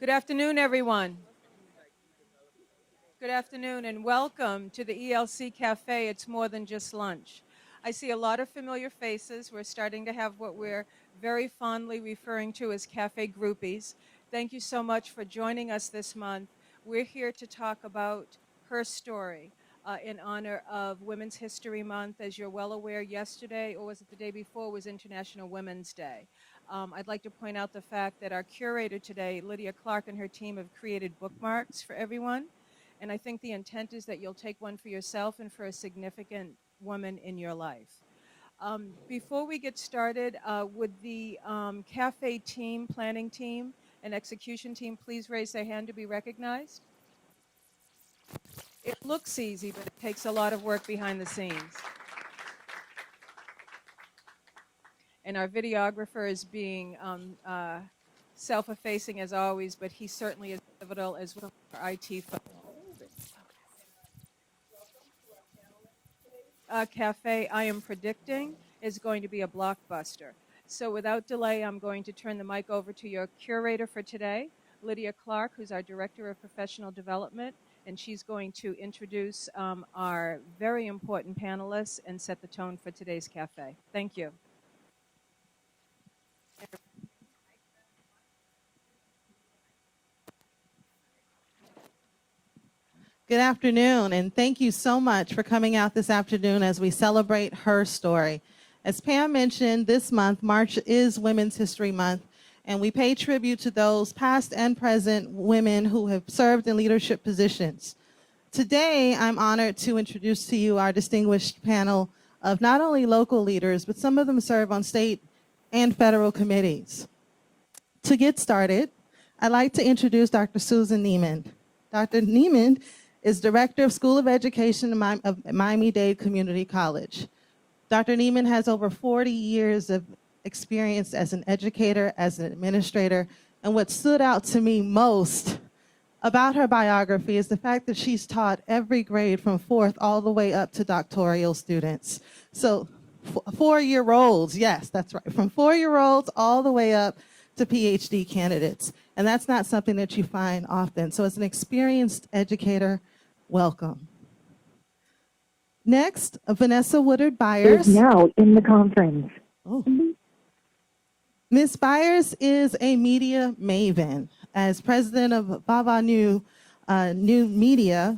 Good afternoon, everyone. Good afternoon, and welcome to the ELC Cafe. It's more than just lunch. I see a lot of familiar faces. We're starting to have what we're very fondly referring to as cafe groupies. Thank you so much for joining us this month. We're here to talk about her story in honor of Women's History Month. As you're well aware, yesterday, or was it the day before, was International Women's Day. I'd like to point out the fact that our curator today, Lydia Clark, and her team have created bookmarks for everyone. And I think the intent is that you'll take one for yourself and for a significant woman in your life. Before we get started, would the cafe team, planning team, and execution team please raise their hand to be recognized? It looks easy, but it takes a lot of work behind the scenes. And our videographer is being self-effacing as always, but he certainly is pivotal as well as our IT folks. Cafe, I am predicting, is going to be a blockbuster. So without delay, I'm going to turn the mic over to your curator for today, Lydia Clark, who's our Director of Professional Development, and she's going to introduce our very important panelists and set the tone for today's cafe. Thank you. Good afternoon, and thank you so much for coming out this afternoon as we celebrate her story. As Pam mentioned, this month, March is Women's History Month, and we pay tribute to those past and present women who have served in leadership positions. Today, I'm honored to introduce to you our distinguished panel of not only local leaders, but some of them serve on state and federal committees. To get started, I'd like to introduce Dr. Susan Neiman. Dr. Neiman is Director of School of Education of Miami-Dade Community College. Dr. Neiman has over 40 years of experience as an educator, as an administrator, and what stood out to me most about her biography is the fact that she's taught every grade from 4th all the way up to doctoral students. So 4-year-olds, yes, that's right, from 4-year-olds all the way up to PhD candidates. And that's not something that you find often. So as an experienced educator, welcome. Next, Vanessa Woodard Byers. Is now in the conference. Oh. Ms. Byers is a media maven. As president of Vava New Media,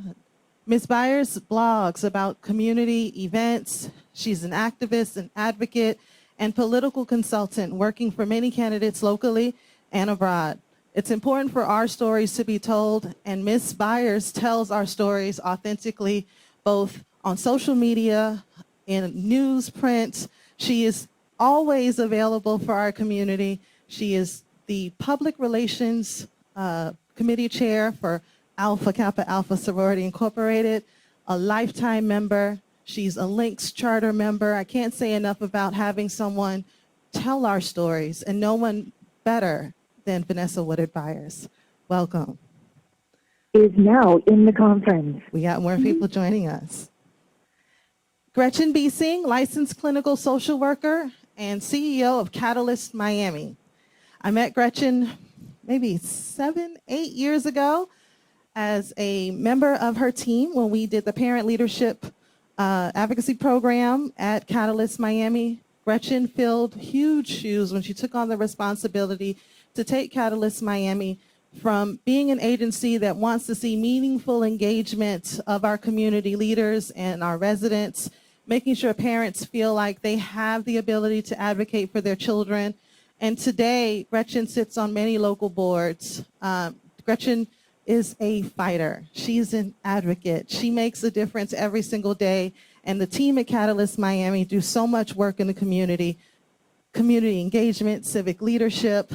Ms. Byers blogs about community events. She's an activist, an advocate, and political consultant working for many candidates locally and abroad. It's important for our stories to be told, and Ms. Byers tells our stories authentically, both on social media, in news, print. She is always available for our community. She is the Public Relations Committee Chair for Alpha Kappa Alpha Sorority Incorporated, a lifetime member. She's a Links Charter member. I can't say enough about having someone tell our stories, and no one better than Vanessa Woodard Byers. Welcome. Is now in the conference. We got more people joining us. Gretchen Biesing, licensed clinical social worker and CEO of Catalyst Miami. I met Gretchen maybe 7, 8 years ago as a member of her team when we did the parent leadership advocacy program at Catalyst Miami. Gretchen filled huge shoes when she took on the responsibility to take Catalyst Miami from being an agency that wants to see meaningful engagement of our community leaders and our residents, making sure parents feel like they have the ability to advocate for their children. And today, Gretchen sits on many local boards. Gretchen is a fighter. She's an advocate. She makes a difference every single day. And the team at Catalyst Miami do so much work in the community engagement, civic leadership.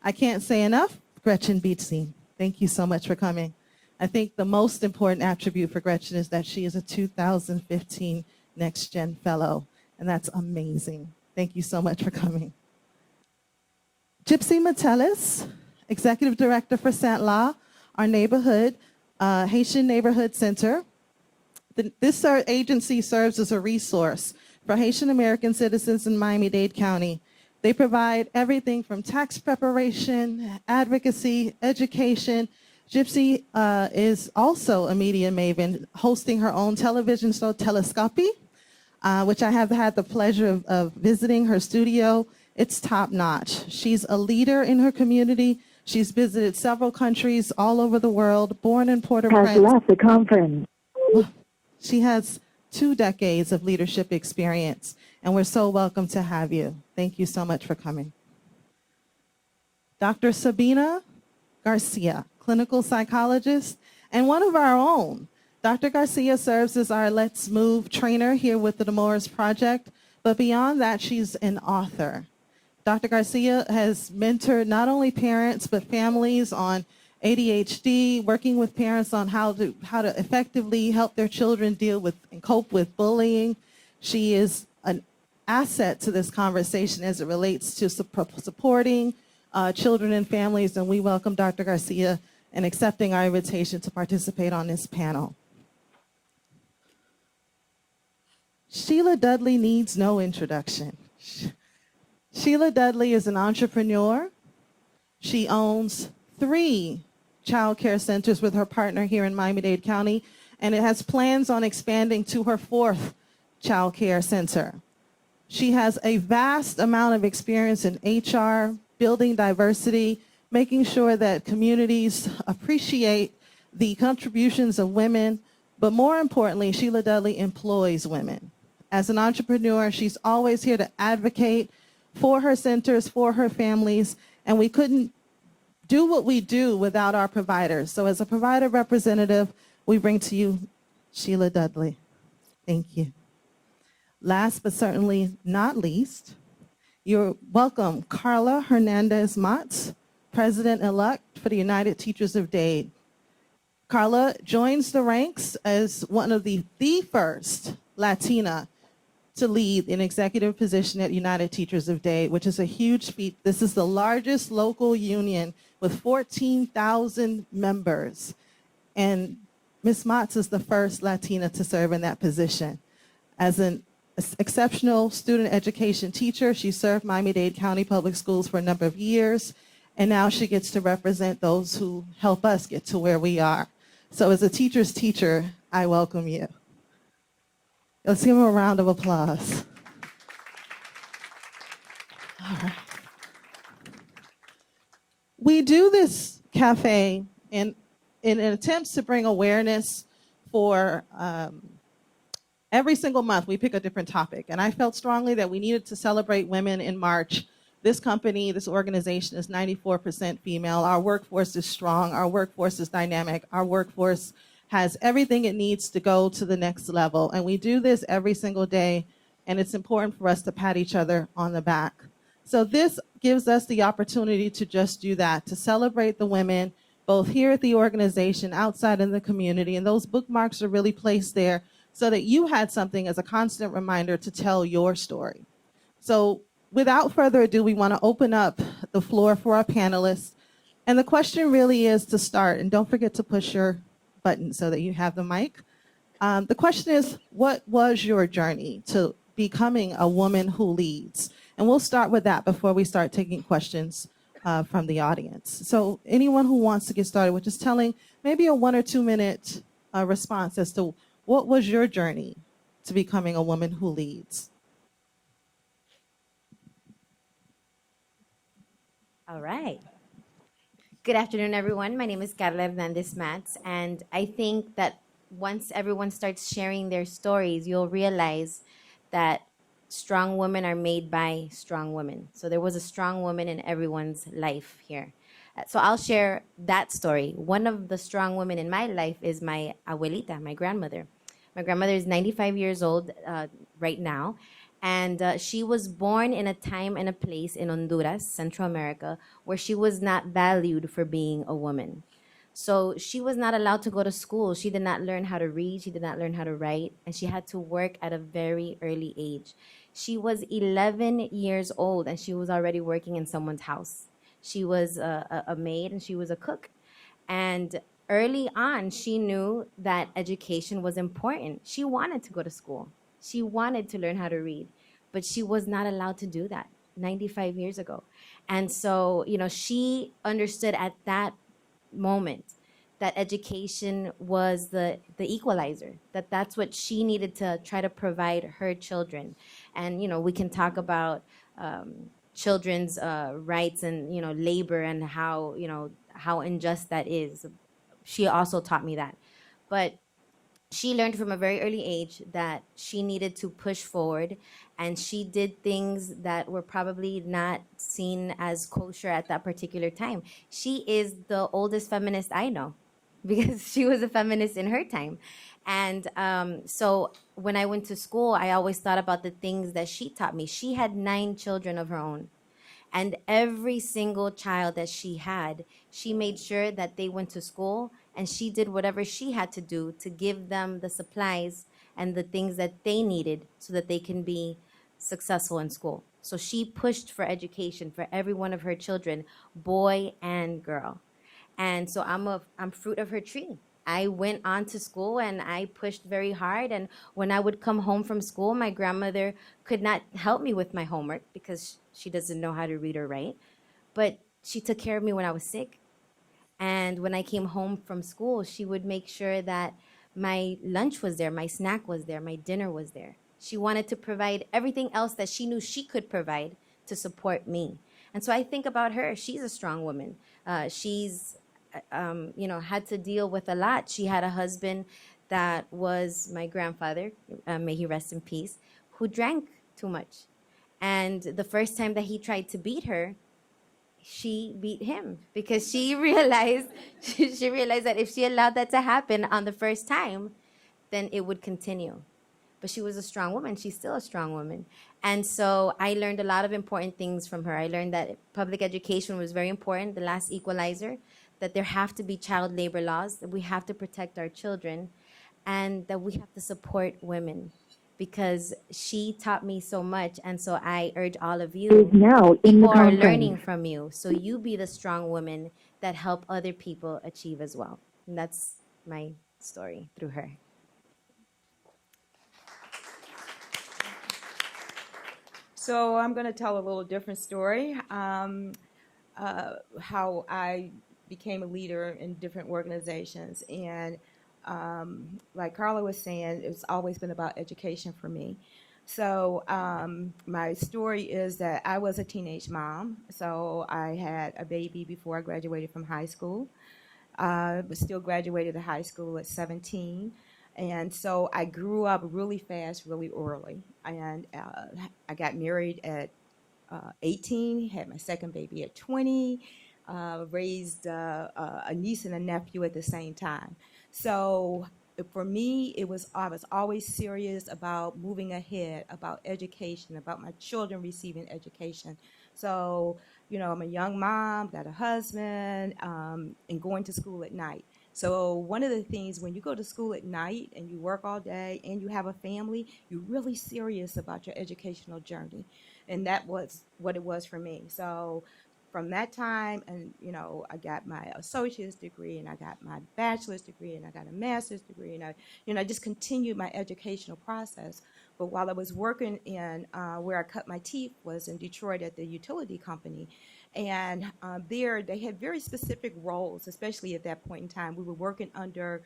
I can't say enough. Gretchen Biesing, thank you so much for coming. I think the most important attribute for Gretchen is that she is a 2015 Next Gen Fellow, and that's amazing. Thank you so much for coming. Gypsy Metellus, Executive Director for Saint La, our neighborhood, Haitian Neighborhood Center. This agency serves as a resource for Haitian American citizens in Miami-Dade County. They provide everything from tax preparation, advocacy, education. Gypsy is also a media maven, hosting her own television show, Telescopy, which I have had the pleasure of visiting her studio. It's top notch. She's a leader in her community. She's visited several countries all over the world, born in Has Port-au-Prince. left the conference. She has 2 decades of leadership experience, and we're so welcome to have you. Thank you so much for coming. Dr. Sabina Garcia, clinical psychologist, and one of our own. Dr. Garcia serves as our Let's Move trainer here with the Demores Project, but beyond that, she's an author. Dr. Garcia has mentored not only parents, but families on ADHD, working with parents on how to effectively help their children deal with and cope with bullying. She is an asset to this conversation as it relates to supporting children and families, and we welcome Dr. Garcia and accepting our invitation to participate on this panel. Sheila Dudley needs no introduction. Sheila Dudley is an entrepreneur. She owns 3 child care centers with her partner here in Miami-Dade County, and it has plans on expanding to her 4th child care center. She has a vast amount of experience in HR, building diversity, making sure that communities appreciate the contributions of women, but more importantly, Sheila Dudley employs women. As an entrepreneur, she's always here to advocate for her centers, for her families, and we couldn't do what we do without our providers. So as a provider representative, we bring to you Sheila Dudley. Thank you. Last but certainly not least, you're welcome, Carla Hernandez-Matz, President-elect for the United Teachers of Dade. Carla joins the ranks as one of the first Latina to lead an executive position at United Teachers of Dade, which is a huge feat. This is the largest local union with 14,000 members. And Ms. Matz is the first Latina to serve in that position. As an exceptional student education teacher, she served Miami-Dade County Public Schools for a number of years, and now she gets to represent those who help us get to where we are. So as a teacher's teacher, I welcome you. Let's give him a round of applause. All right. We do this cafe in an attempt to bring awareness for every single month. We pick a different topic, and I felt strongly that we needed to celebrate women in March. This company, this organization is 94% female. Our workforce is strong. Our workforce is dynamic. Our workforce has everything it needs to go to the next level. And we do this every single day, and it's important for us to pat each other on the back. So this gives us the opportunity to just do that, to celebrate the women, both here at the organization, outside in the community. And those bookmarks are really placed there so that you had something as a constant reminder to tell your story. So without further ado, we want to open up the floor for our panelists. And the question really is to start, and don't forget to push your button so that you have the mic. The question is, what was your journey to becoming a woman who leads? And we'll start with that before we start taking questions from the audience. So anyone who wants to get started with just telling maybe a 1 or 2 minute response as to what was your journey to becoming a woman who leads? All right. Good afternoon, everyone. My name is Carla Hernandez-Matz, and I think that once everyone starts sharing their stories, you'll realize that strong women are made by strong women. So there was a strong woman in everyone's life here. So I'll share that story. One of the strong women in my life is my abuelita, my grandmother. My grandmother is 95 years old right now. And she was born in a time and a place in Honduras, Central America, where she was not valued for being a woman. So she was not allowed to go to school. She did not learn how to read. She did not learn how to write. And she had to work at a very early age. She was 11 years old, and she was already working in someone's house. She was a maid, and she was a cook. And early on, she knew that education was important. She wanted to go to school. She wanted to learn how to read, but she was not allowed to do that. 95 years ago. And so, she understood at that moment that education was the equalizer, that's what she needed to try to provide her children. And we can talk about children's rights and labor and how unjust that is. She also taught me that. But she learned from a very early age that she needed to push forward, and she did things that were probably not seen as kosher at that particular time. She is the oldest feminist I know because she was a feminist in her time. And so when I went to school, I always thought about the things that she taught me. She had 9 children of her own. And every single child that she had, she made sure that they went to school, and she did whatever she had to do to give them the supplies and the things that they needed so that they can be successful in school. So she pushed for education for every one of her children, boy and girl. And so I'm fruit of her tree. I went on to school and I pushed very hard. And when I would come home from school, my grandmother could not help me with my homework because she doesn't know how to read or write. But she took care of me when I was sick. And when I came home from school, she would make sure that my lunch was there, my snack was there, my dinner was there. She wanted to provide everything else that she knew she could provide to support me. And so I think about her. She's a strong woman. She's had to deal with a lot. She had a husband that was my grandfather, may he rest in peace, who drank too much. And the first time that he tried to beat her, she beat him because she realized that if she allowed that to happen on the first time, then it would continue. But she was a strong woman. She's still a strong woman. And so I learned a lot of important things from her. I learned that public education was very important, the last equalizer, that there have to be child labor laws, that we have to protect our children, and that we have to support women, because she taught me so much. And so I urge all of Is you, now in the people are learning conference. from you. So you be the strong women that help other people achieve as well. And that's my story through her. So I'm going to tell a little different story, how I became a leader in different organizations. And like Carla was saying, it's always been about education for me. So my story is that I was a teenage mom. So I had a baby before I graduated from high school, but still graduated high school at 17. And so I grew up really fast, really early. And I got married at 18, had my second baby at 20, raised a niece and a nephew at the same time. So for me, I was always serious about moving ahead, about education, about my children receiving education. So, I'm a young mom, got a husband, and going to school at night. So one of the things, when you go to school at night and you work all day and you have a family, you're really serious about your educational journey. And that was what it was for me. So from that time, and I got my associate's degree, and I got my bachelor's degree, and I got a master's degree, and I just continued my educational process. But while I was working in where I cut my teeth was in Detroit at the utility company, and there they had very specific roles, especially at that point in time. We were working under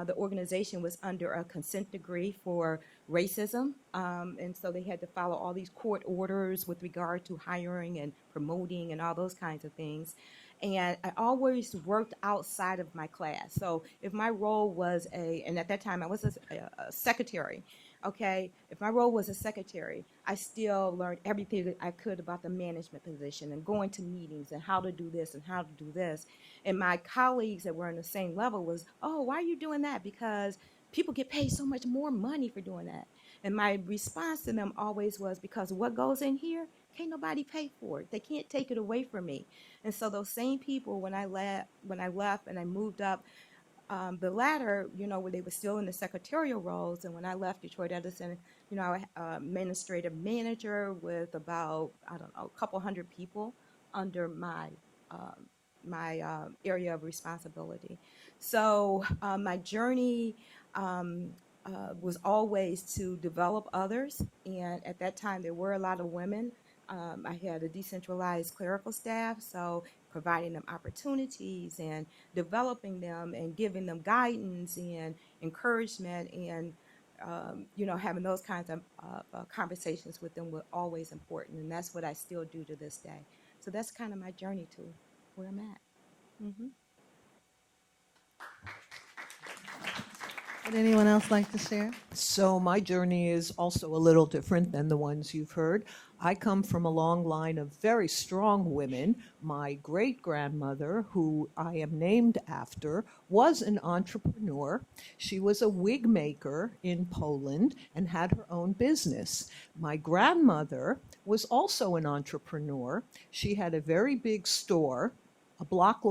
the organization was under a consent decree for racism, and so they had to follow all these court orders with regard to hiring and promoting and all those kinds of things. And I always worked outside of my class. So if my role was and at that time I was a secretary, okay, if my role was a secretary, I still learned everything that I could about the management position and going to meetings and how to do this and how to do this. And my colleagues that were on the same level was, oh, why are you doing that? Because people get paid so much more money for doing that. And my response to them always was, because what goes in here, can't nobody pay for it. They can't take it away from me. And so those same people, when I left and I moved up the ladder, where they were still in the secretarial roles, and when I left Detroit Edison, I was administrative manager with about, I don't know, a couple hundred people under my area of responsibility. So my journey was always to develop others, and at that time there were a lot of women I had a decentralized clerical staff, so providing them opportunities and developing them and giving them guidance and encouragement and having those kinds of conversations with them were always important, and that's what I still do to this day. So that's kind of my journey to where I'm at. Hmm. Would anyone else like to share? So my journey is also a little different than the ones you've heard. I come from a long line of very strong women. My great-grandmother, who I am named after, was an entrepreneur. She was a wig maker in Poland and had her own business. My grandmother was also an entrepreneur. She had a very big store, a block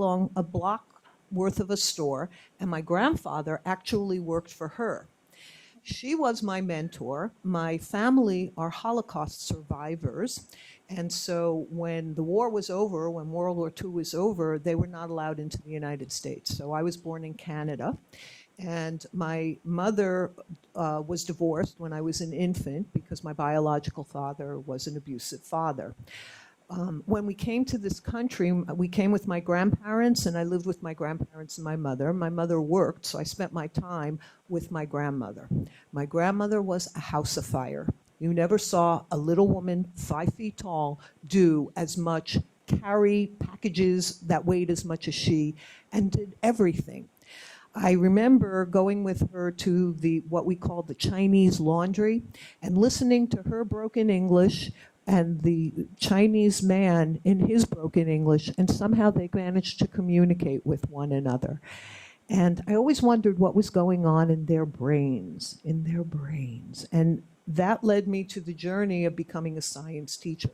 worth of a store, and my grandfather actually worked for her. She was my mentor. My family are Holocaust survivors. And so when the war was over, when World War II was over, they were not allowed into the United States. So I was born in Canada. And my mother was divorced when I was an infant because my biological father was an abusive father. When we came to this country, we came with my grandparents, and I lived with my grandparents and my mother. My mother worked, so I spent my time with my grandmother. My grandmother was a house of fire. You never saw a little woman 5 feet tall do as much, carry packages that weighed as much as she, and did everything. I remember going with her to what we called the Chinese laundry and listening to her broken English and the Chinese man in his broken English, and somehow they managed to communicate with one another. And I always wondered what was going on in their brains, And that led me to the journey of becoming a science teacher.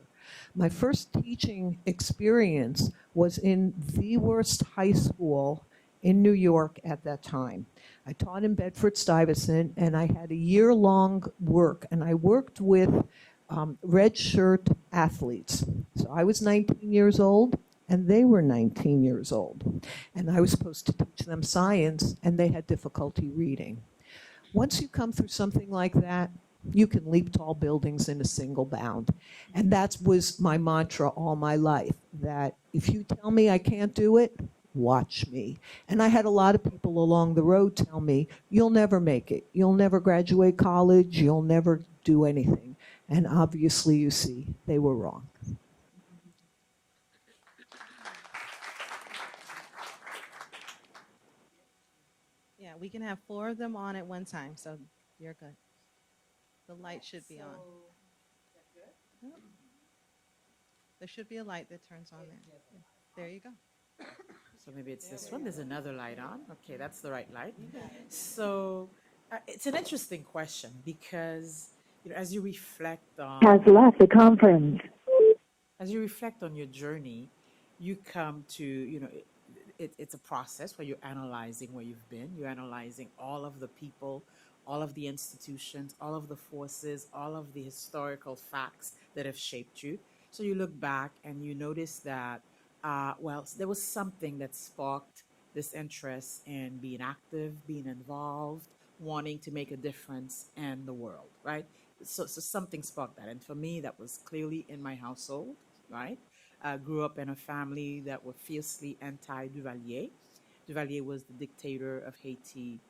My first teaching experience was in the worst high school in New York at that time. I taught in Bedford-Stuyvesant, and I had a year-long work, and I worked with red shirt athletes. So I was 19 years old and they were 19 years old. And I was supposed to teach them science, and they had difficulty reading. Once you come through something like that, you can leap tall buildings in a single bound. And that was my mantra all my life, that if you tell me I can't do it, watch me. And I had a lot of people along the road tell me, you'll never make it. You'll never graduate college. You'll never do anything. And obviously, you see, they were wrong. Yeah, we can have 4 of them on at one time, so you're good. The light should be on. Yep. There should be a light that turns on there. There you go. So maybe it's this one. There's another light on. Okay, that's the right light. So it's an interesting question because as you reflect on Has left the conference. your journey, you come to it's a process where you're analyzing where you've been. You're analyzing all of the people, all of the institutions, all of the forces, all of the historical facts that have shaped you. So you look back and you notice that there was something that sparked this interest in being active, being involved, wanting to make a difference in the world, right? So something sparked that. And for me, that was clearly in my household, right? I grew up in a family that were fiercely anti-Duvalier. Duvalier was the dictator of Haiti,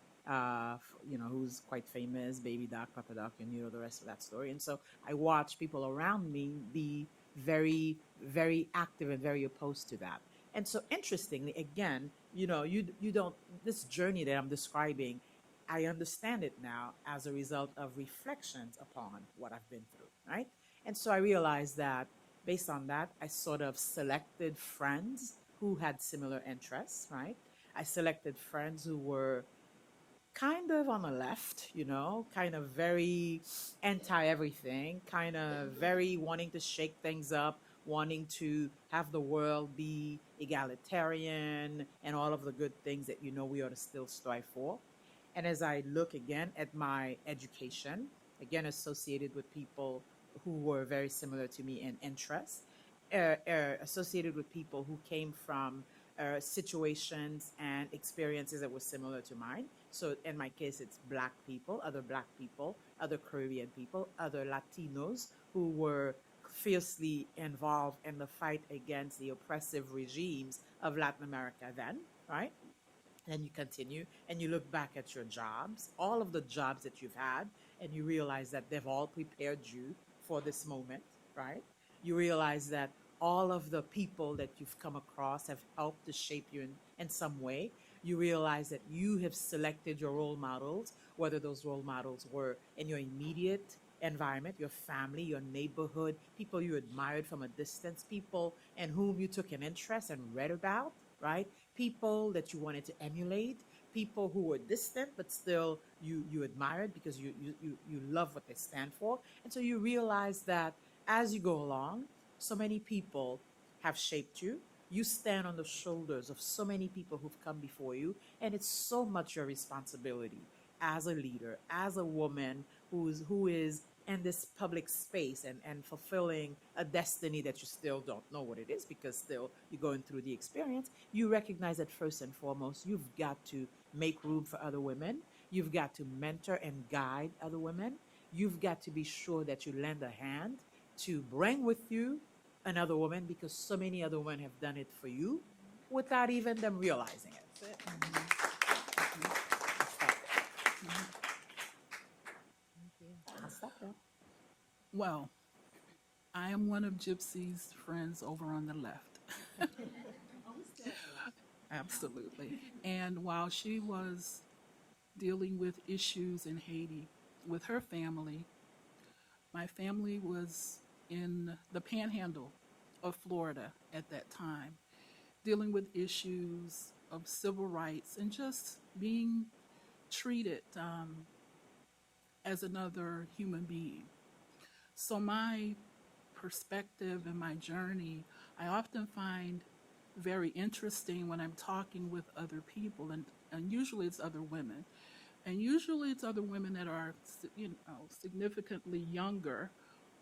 who's quite famous, Baby Doc, Papa Doc, and the rest of that story. And so I watched people around me be very, very active and very opposed to that. And so interestingly, again, you don't, this journey that I'm describing, I understand it now as a result of reflections upon what I've been through, right? And so I realized that based on that, I sort of selected friends who had similar interests, right? I selected friends who were kind of on the left, kind of very anti everything, kind of very wanting to shake things up, wanting to have the world be egalitarian and all of the good things that we ought to still strive for. And as I look again at my education, again associated with people who were very similar to me in interests, associated with people who came from situations and experiences that were similar to mine. So in my case, it's Black people, other Caribbean people, other Latinos who were fiercely involved in the fight against the oppressive regimes of Latin America then, right? And you continue and you look back at your jobs, all of the jobs that you've had, and you realize that they've all prepared you for this moment, right? You realize that all of the people that you've come across have helped to shape you in some way. You realize that you have selected your role models, whether those role models were in your immediate environment, your family, your neighborhood, people you admired from a distance, people in whom you took an interest and read about, right? People that you wanted to emulate, people who were distant but still you admired because you love what they stand for. And so you realize that as you go along, so many people have shaped you. You stand on the shoulders of so many people who've come before you, and it's so much your responsibility as a leader, as a woman who is in this public space and fulfilling a destiny that you still don't know what it is because still you're going through the experience. You recognize that first and foremost, you've got to make room for other women. You've got to mentor and guide other women. You've got to be sure that you lend a hand to bring with you another woman because so many other women have done it for you without even them realizing it. That's it. I'll stop there. Well, I am one of Gypsy's friends over on the left. Absolutely. And while she was dealing with issues in Haiti with her family, my family was in the panhandle of Florida at that time, dealing with issues of civil rights and just being treated as another human being. So my perspective and my journey, I often find very interesting when I'm talking with other people, and usually it's other women. And usually it's other women that are, significantly younger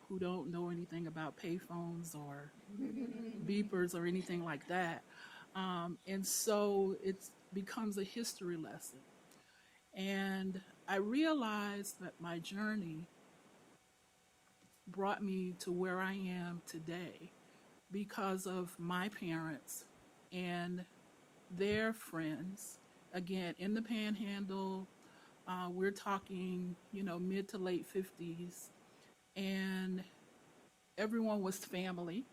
who don't know anything about payphones or beepers or anything like that. And so it becomes a history lesson. And I realized that my journey brought me to where I am today because of my parents and their friends. Again, in the panhandle, we're talking, mid to late 50s, and everyone was family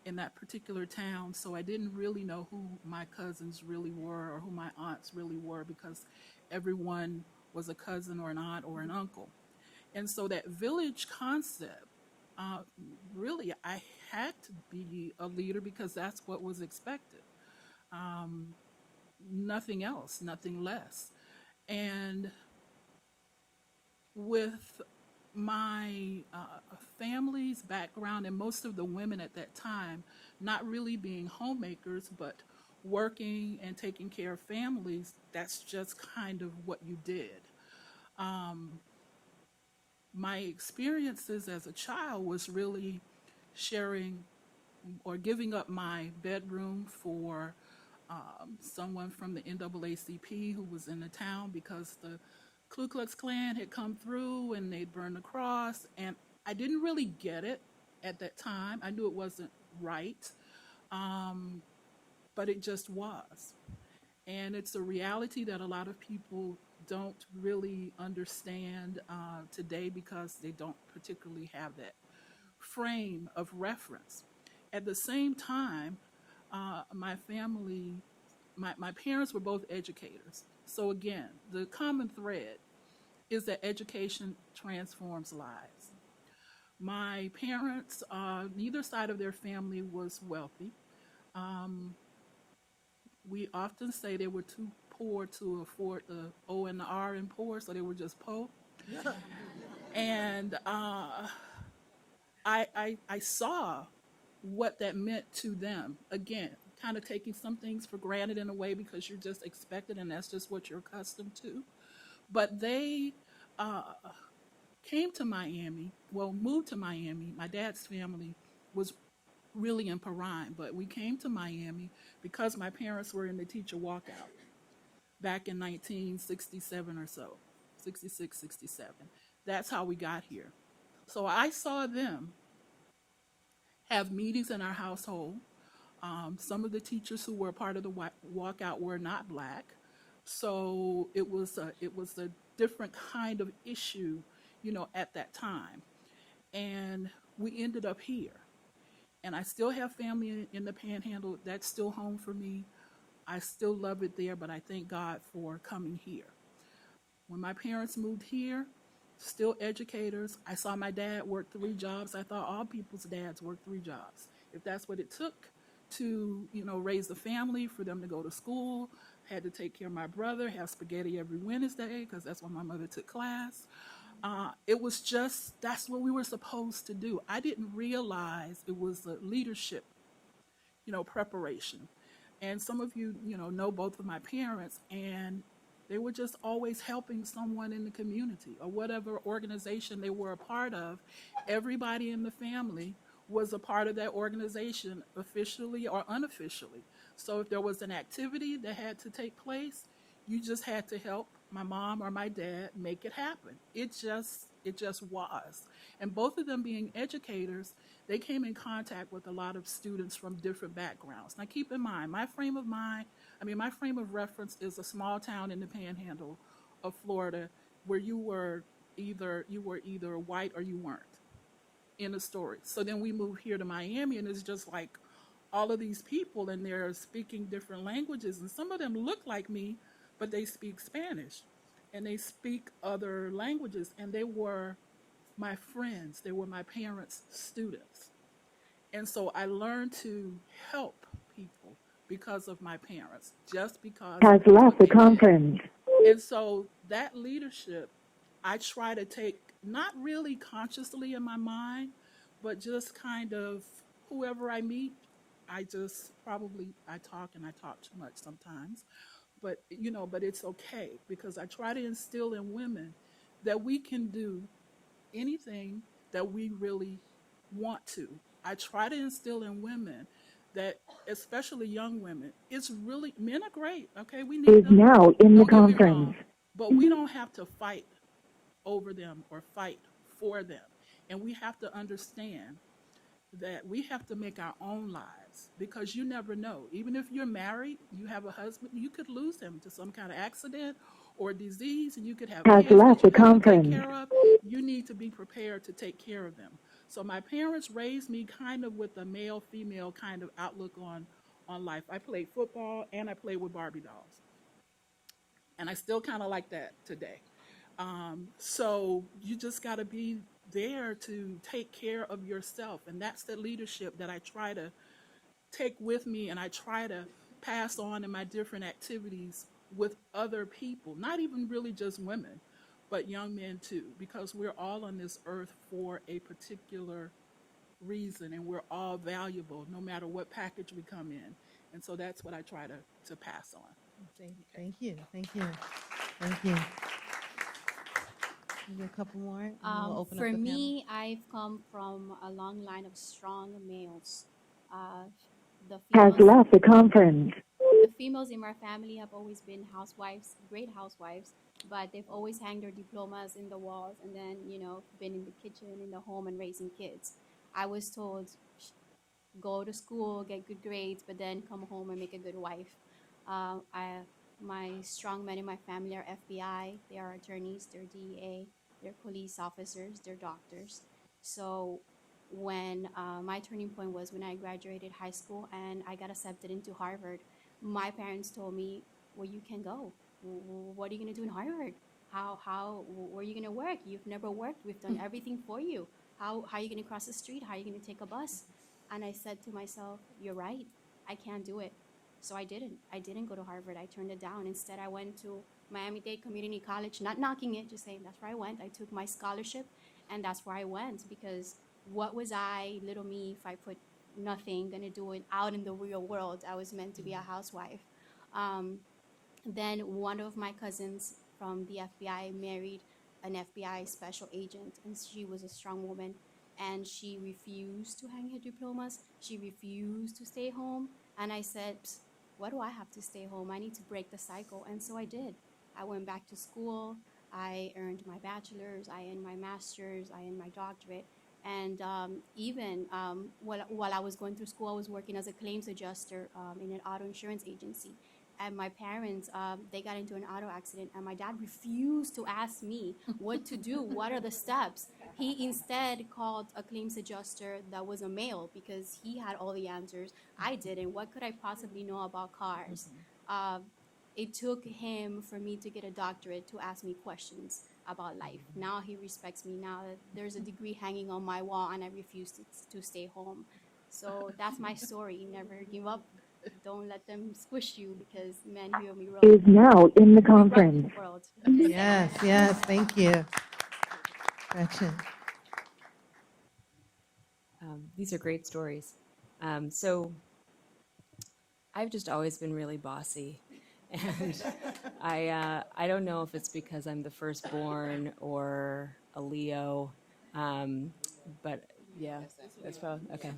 in that particular town. So I didn't really know who my cousins really were or who my aunts really were because everyone was a cousin or an aunt or an uncle. And so that village concept, really, I had to be a leader because that's what was expected. Nothing else, nothing less. And with my family's background and most of the women at that time not really being homemakers, but working and taking care of families, that's just kind of what you did. My experiences as a child was really sharing or giving up my bedroom for someone from the NAACP who was in the town because the Ku Klux Klan had come through and they'd burned the cross. And I didn't really get it at that time. I knew it wasn't right, but it just was. And it's a reality that a lot of people don't really understand today because they don't particularly have that frame of reference. At the same time, my family, my parents were both educators. So again, the common thread is that education transforms lives. My parents, neither side of their family was wealthy. We often say they were too poor to afford the O and the R in poor, so they were just poor. And I saw what that meant to them. Again, kind of taking some things for granted in a way because you're just expected and that's just what you're accustomed to. But they came to Miami, moved to Miami. My dad's family was really in Paran, but we came to Miami because my parents were in the teacher walkout back in 1967 or so, 66, 67. That's how we got here. So I saw them have meetings in our household. Some of the teachers who were part of the walkout were not black, so it was a different kind of issue, at that time. And we ended up here, and I still have family in the Panhandle. That's still home for me. I still love it there, but I thank God for coming here. When my parents moved here, still educators. I saw my dad work 3 jobs. I thought all people's dads work 3 jobs. If that's what it took to, raise the family, for them to go to school, had to take care of my brother, have spaghetti every Wednesday, because that's when my mother took class. It was just, that's what we were supposed to do. I didn't realize it was a leadership, preparation. And some of you, know both of my parents, and they were just always helping someone in the community or whatever organization they were a part of. Everybody in the family was a part of that organization, officially or unofficially. So if there was an activity that had to take place, you just had to help my mom or my dad make it happen. It just was. And both of them being educators, they came in contact with a lot of students from different backgrounds. Now keep in mind, my frame of reference is a small town in the Panhandle of Florida, where you were either white or you weren't, in the story. So then we moved here to Miami, and it's just like all of these people, and they're speaking different languages, and some of them look like me, but they speak Spanish and they speak other languages, and they were my friends. They were my parents' students. And so I learned to help people because of my parents, just because Has that's left what the they did. conference. And so that leadership, I try to take, not really consciously in my mind, but just kind of whoever I meet, I talk, and I talk too much sometimes. But it's okay, because I try to instill in women that we can do anything that we really want to. I try to instill in women that, especially young women, it's really, men are great, okay? We need Is them. now in the Don't get me conference. wrong. But we don't have to fight over them or fight for them. And we have to understand that we have to make our own lives, because you never know. Even if you're married, you have a husband, you could lose him to some kind of accident or disease, and you could have Has kids that left you the have to take conference. care of. You need to be prepared to take care of them. So my parents raised me kind of with a male female kind of outlook on life. I played football and I played with Barbie dolls, and I still kind of like that today. So you just got to be there to take care of yourself. And that's the leadership that I try to take with me, and I try to pass on in my different activities with other people, not even really just women, but young men too, because we're all on this earth for a particular reason, and we're all valuable no matter what package we come in. And so that's what I try to pass on. Thank you. Thank you. Thank you. Maybe a couple more, and then we'll open up For the panel. me, I've come from a long line of strong males. The Has females, left the conference. the females in my family have always been housewives, great housewives, but they've always hanged their diplomas in the walls and then, been in the kitchen, in the home, and raising kids. I was told, go to school, get good grades, but then come home and make a good wife. My strong men in my family are FBI, they are attorneys, they're DEA, they're police officers, they're doctors. So when my turning point was when I graduated high school and I got accepted into Harvard, my parents told me, well, you can go. What are you going to do in Harvard? Where are you going to work? You've never worked. We've done everything for you. How are you going to cross the street? How are you going to take a bus? And I said to myself, you're right. I can't do it. So I didn't. I didn't go to Harvard. I turned it down. Instead, I went to Miami-Dade Community College, not knocking it, just saying that's where I went. I took my scholarship, and that's where I went, because what was I, little me, 5 foot nothing, gonna do it out in the real world? I was meant to be a housewife. Then one of my cousins from the FBI married an FBI special agent, and she was a strong woman, and she refused to hang her diplomas. She refused to stay home, and I said, "Psst, what do I have to stay home? I need to break the cycle." And so I did. I went back to school. I earned my bachelor's, I earned my master's, I earned my doctorate, And even while I was going through school, I was working as a claims adjuster in an auto insurance agency. And my parents, they got into an auto accident, and my dad refused to ask me what to do, what are the steps. He instead called a claims adjuster that was a male because he had all the answers. I didn't. What could I possibly know about cars? It took him for me to get a doctorate to ask me questions about life. Now he respects me. Now there's a degree hanging on my wall, and I refuse to stay home. So that's my story. Never give up. Don't let them squish you, because men hear me roll. Is now in the We run conference. the world. Yes, yes, thank you. Gretchen. These are great stories. So I've just always been really bossy, and I don't know if it's because I'm the firstborn or a Leo, but yeah, that's probably okay.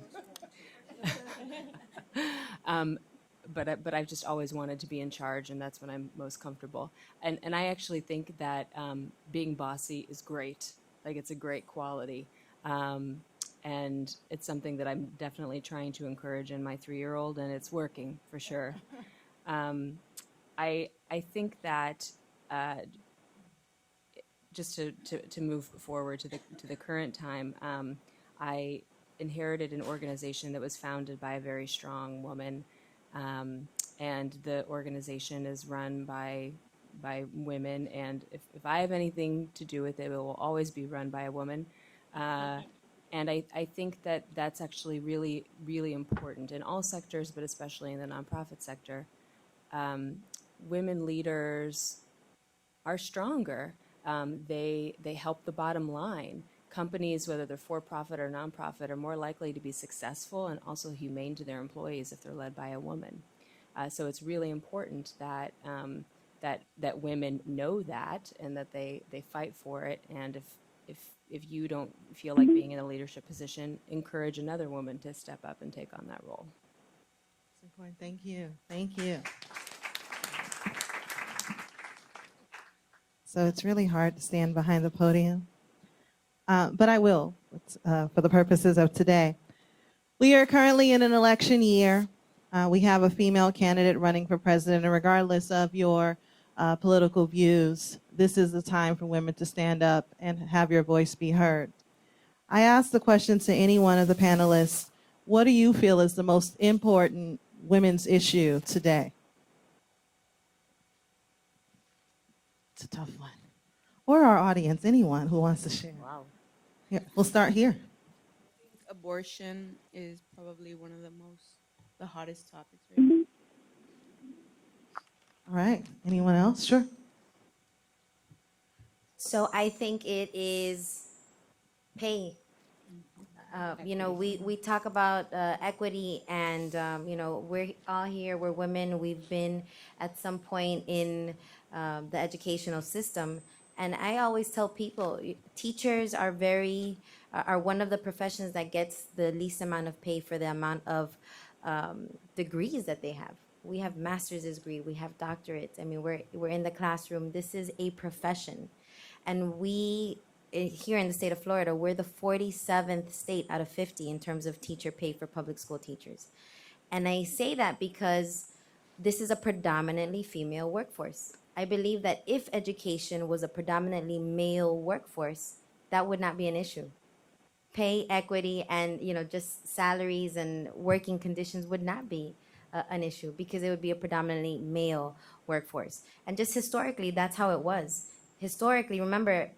But I've just always wanted to be in charge, and that's when I'm most comfortable. And I actually think that being bossy is great. Like, it's a great quality. And it's something that I'm definitely trying to encourage in my 3-year-old, and it's working for sure. I think that just to move forward to the current time, I inherited an organization that was founded by a very strong woman, and the organization is run by women. And if I have anything to do with it, it will always be run by a woman. And I think that that's actually really, really important in all sectors, but especially in the nonprofit sector. Women leaders are stronger. They help the bottom line. Companies, whether they're for-profit or nonprofit, are more likely to be successful and also humane to their employees if they're led by a woman. So it's really important that that women know that, and that they fight for it. And if you don't feel like being in a leadership position, encourage another woman to step up and take on that role. That's important. Thank you. Thank you. So it's really hard to stand behind the podium, but I will for the purposes of today. We are currently in an election year. We have a female candidate running for president, and regardless of your political views, this is the time for women to stand up and have your voice be heard. I asked the question to any one of the panelists, what do you feel is the most important women's issue today? It's a tough one. Or our audience, anyone who wants to share. Wow. Yeah, we'll start here. Abortion is probably one of the hottest topics right now. All right. Anyone else? Sure. So I think it is pay. We talk about equity, and we're all here. We're women. We've been at some point in the educational system, and I always tell people, teachers are one of the professions that gets the least amount of pay for the amount of degrees that they have. We have master's degree. We have doctorates. I mean, we're in the classroom. This is a profession, and here in the state of Florida, we're the 47th state out of 50 in terms of teacher pay for public school teachers. And I say that because this is a predominantly female workforce. I believe that if education was a predominantly male workforce, that would not be an issue. Pay equity and just salaries and working conditions would not be an issue, because it would be a predominantly male workforce. And just historically, that's how it was. Historically, remember,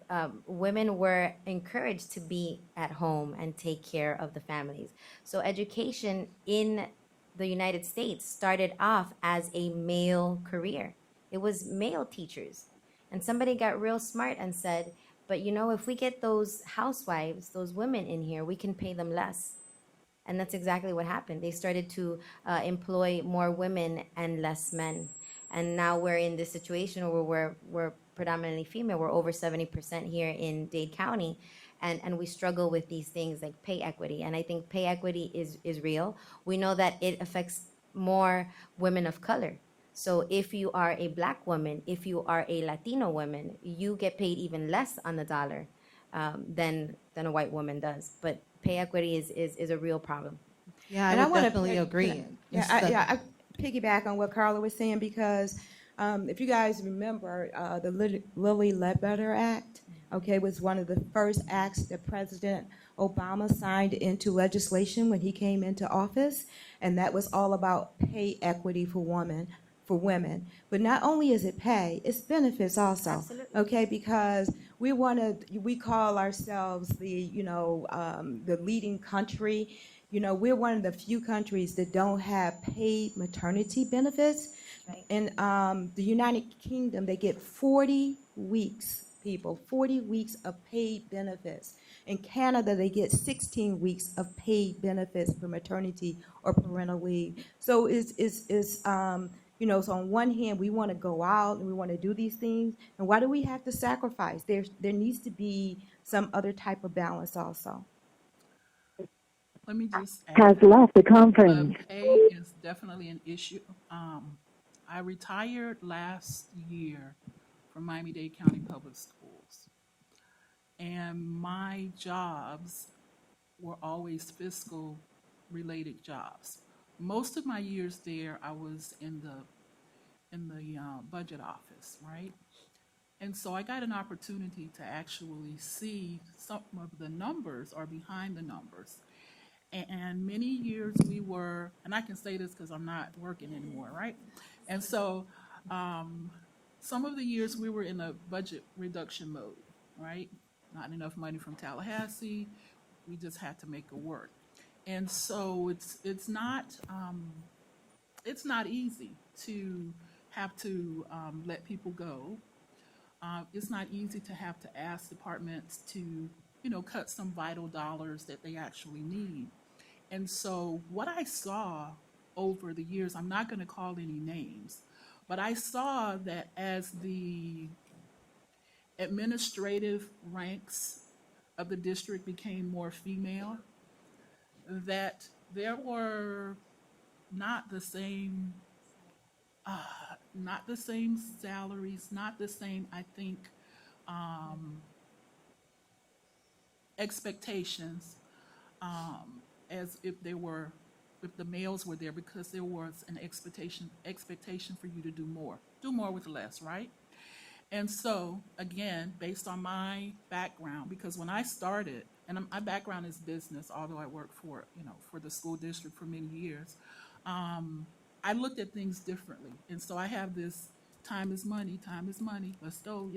women were encouraged to be at home and take care of the families. So education in the United States started off as a male career. It was male teachers. And somebody got real smart and said, but if we get those housewives, those women in here, we can pay them less. And that's exactly what happened. They started to employ more women and less men. And now we're in this situation where we're predominantly female. We're over 70% here in Dade County. And we struggle with these things like pay equity. And I think pay equity is real. We know that it affects more women of color. So if you are a Black woman, if you are a Latino woman, you get paid even less on the dollar than a white woman does. But pay equity is a real problem. Yeah, And I I would wanna- definitely agree. Yeah, It's the- I piggyback on what Carla was saying because if you guys remember, the Lilly Ledbetter Act, okay, was one of the first acts that President Obama signed into legislation when he came into office, and that was all about pay equity for women. But not only is it pay, it's benefits also. Absolutely. Okay, because we call ourselves the leading country. You know, we're one of the few countries that don't have paid maternity benefits. Right. In the United Kingdom, they get 40 weeks, 40 weeks of paid benefits. In Canada, they get 16 weeks of paid benefits for maternity or parental leave. So so on one hand, we want to go out and we want to do these things. And why do we have to sacrifice? There needs to be some other type of balance also. Let me just Has add, left the conference. pay is definitely an issue. I retired last year from Miami-Dade County Public Schools. And my jobs were always fiscal related jobs. Most of my years there, I was in the budget office, right? And so I got an opportunity to actually see some of the numbers or behind the numbers. And many years we were, and I can say this because I'm not working anymore, right? And so some of the years we were in a budget reduction mode, right? Not enough money from Tallahassee. We just had to make it work. And so it's not easy to have to let people go. It's not easy to have to ask departments to, cut some vital dollars that they actually need. And so what I saw over the years, I'm not going to call any names, but I saw that as the administrative ranks of the district became more female, that there were not the same salaries, not the same, I think, expectations as if the males were there, because there was an expectation for you to do more with less, right? And so, again, based on my background, because when I started, and my background is business, although I worked for the school district for many years, I looked at things differently. And so I have this time is money, but still,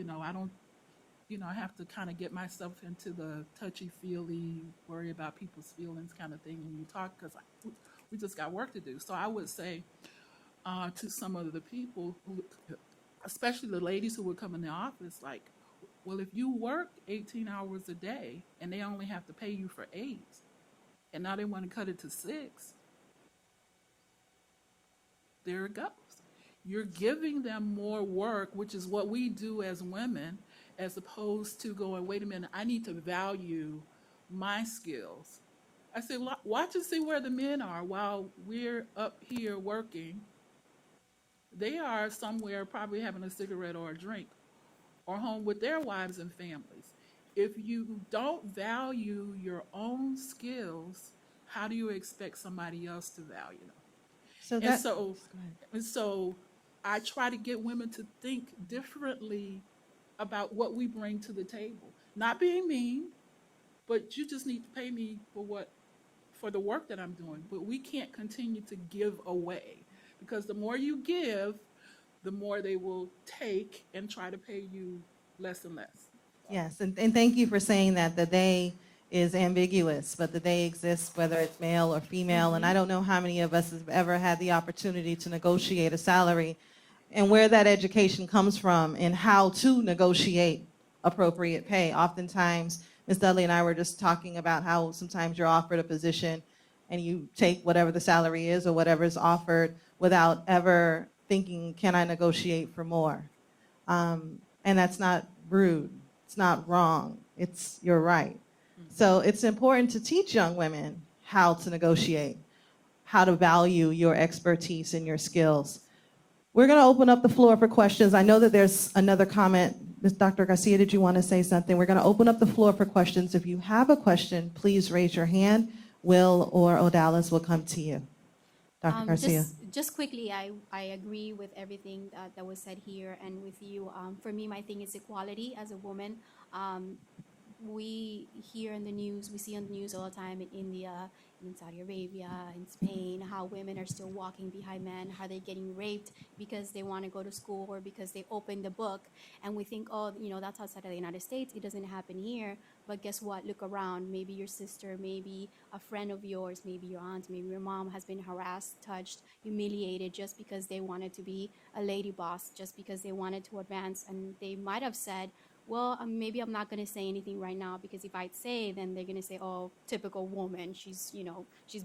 I have to kind of get myself into the touchy-feely, worry about people's feelings kind of thing when you talk, because we just got work to do. So I would say to some of the people, especially the ladies who would come in the office, like, well, if you work 18 hours a day and they only have to pay you for 8, and now they want to cut it to 6, there it goes. You're giving them more work, which is what we do as women, as opposed to going, wait a minute, I need to value my skills. I say, watch and see where the men are while we're up here working. They are somewhere probably having a cigarette or a drink, or home with their wives and families. If you don't value your own skills, how do you expect somebody else to value them? And so I try to get women to think differently about what we bring to the table. Not being mean, but you just need to pay me for the work that I'm doing. But we can't continue to give away, because the more you give, the more they will take and try to pay you less and less. Yes, and thank you for saying that the they is ambiguous, but the they exists whether it's male or female. And I don't know how many of us have ever had the opportunity to negotiate a salary, and where that education comes from and how to negotiate appropriate pay. Oftentimes, Ms. Dudley and I were just talking about how sometimes you're offered a position and you take whatever the salary is or whatever is offered without ever thinking, can I negotiate for more? And that's not rude. It's not wrong. You're right. So it's important to teach young women how to negotiate, how to value your expertise and your skills. We're going to open up the floor for questions. I know that there's another comment. Ms. Dr. Garcia, did you want to say something? We're going to open up the floor for questions. If you have a question, please raise your hand. Will or Odalis will come to you. Dr. Garcia. Just quickly, I agree with everything that was said here and with you. For me, my thing is equality as a woman. We hear in the news, we see on the news all the time in India, in Saudi Arabia, in Spain, how women are still walking behind men, how they're getting raped because they want to go to school or because they opened the book. And we think, oh, that's outside of the United States. It doesn't happen here. But guess what? Look around. Maybe your sister, maybe a friend of yours, maybe your aunt, maybe your mom has been harassed, touched, humiliated just because they wanted to be a lady boss, just because they wanted to advance. And they might have said, well, maybe I'm not going to say anything right now because if I say, then they're going to say, oh, typical woman. She's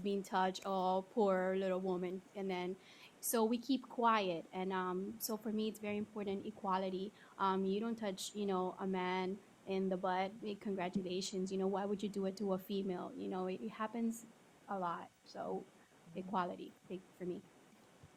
being touched. Oh, poor little woman. And then, so we keep quiet. And so for me, it's very important, equality. You don't touch, a man in the butt. Congratulations. Why would you do it to a female? It happens a lot. So equality, big for me.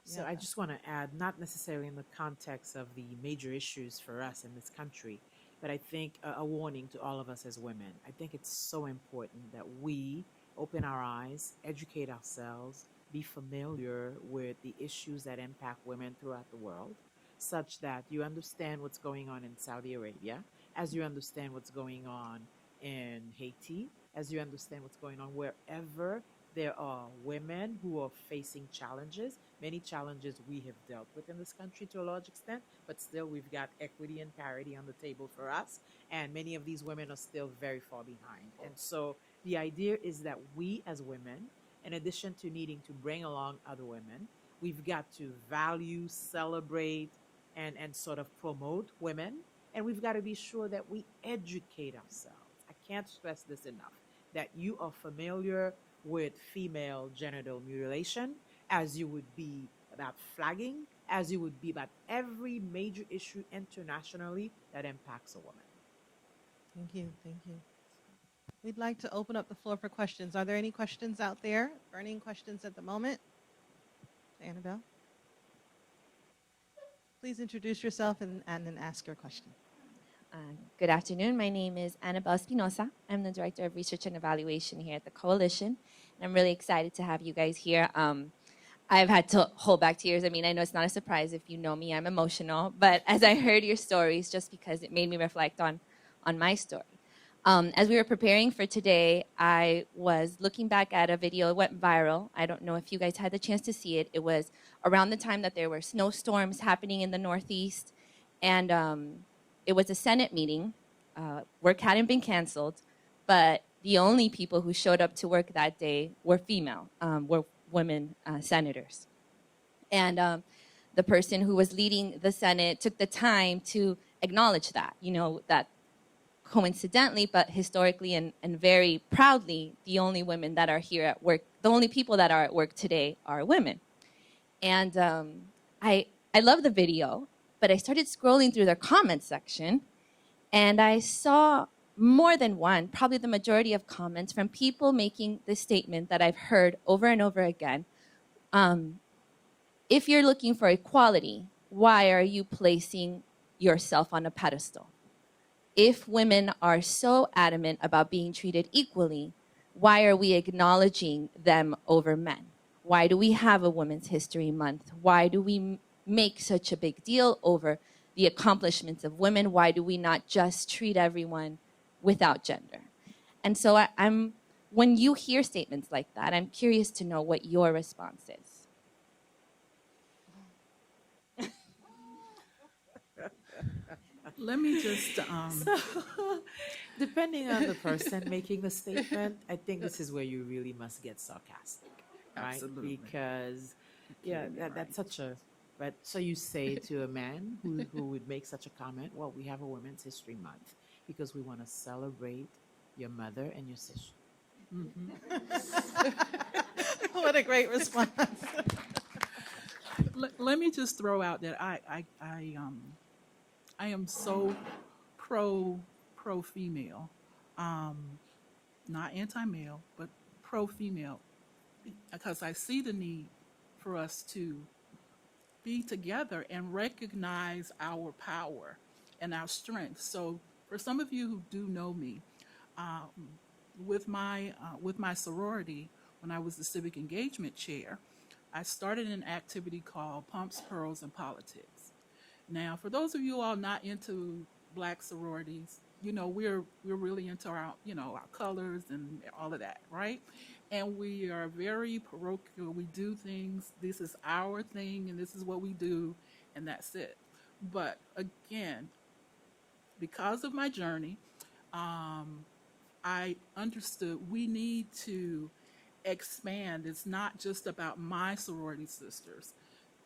So I just want to add, not necessarily in the context of the major issues for us in this country, but I think a warning to all of us as women. I think it's so important that we open our eyes, educate ourselves, be familiar with the issues that impact women throughout the world, such that you understand what's going on in Saudi Arabia, as you understand what's going on in Haiti, as you understand what's going on wherever there are women who are facing challenges, many challenges we have dealt with in this country to a large extent, but still we've got equity and parity on the table for us. And many of these women are still very far behind. And so the idea is that we as women, in addition to needing to bring along other women, we've got to value, celebrate, and sort of promote women. And we've got to be sure that we educate ourselves. I can't stress this enough, that you are familiar with female genital mutilation, as you would be about flagging, as you would be about every major issue internationally that impacts a woman. Thank you. Thank you. We'd like to open up the floor for questions. Are there any questions out there? Burning questions at the moment? Annabelle? Please introduce yourself and then ask your question. Good afternoon. My name is Annabelle Espinosa. I'm the Director of Research and Evaluation here at the Coalition. And I'm really excited to have you guys here. I've had to hold back tears. I mean, I know it's not a surprise if you know me, I'm emotional. But as I heard your stories, just because it made me reflect on my story. As we were preparing for today, I was looking back at a video. It went viral. I don't know if you guys had the chance to see it. It was around the time that there were snowstorms happening in the Northeast. And it was a Senate meeting. Work hadn't been canceled, but the only people who showed up to work that day were female, were women senators. And the person who was leading the Senate took the time to acknowledge that, that coincidentally, but historically and very proudly, the only women that are here at work, the only people that are at work today are women. And I love the video, but I started scrolling through their comment section, and I saw more than one, probably the majority of comments from people making the statement that I've heard over and over again. If you're looking for equality, why are you placing yourself on a pedestal? If women are so adamant about being treated equally, why are we acknowledging them over men? Why do we have a Women's History Month? Why do we make such a big deal over the accomplishments of women? Why do we not just treat everyone without gender? And so when you hear statements like that, I'm curious to know what your response is. Let me just, Depending on the person making the statement, I think this is where you really must get sarcastic, right? Absolutely. Because, that's such a, but so you say to a man who would make such a comment, well, we have a Women's History Month because we want to celebrate your mother and your sister. What a great response. let me just throw out that I am so pro female, not anti-male, but pro female, because I see the need for us to be together and recognize our power and our strengths. So for some of you who do know me, with my sorority, when I was the civic engagement chair, I started an activity called Pumps, Pearls, and Politics. Now, for those of you all not into black sororities, you know, we're really into our, you know, our colors and all of that, right? And we are very parochial. We do things, this is our thing and this is what we do, and that's it. But again, because of my journey, I understood we need to expand. It's not just about my sorority sisters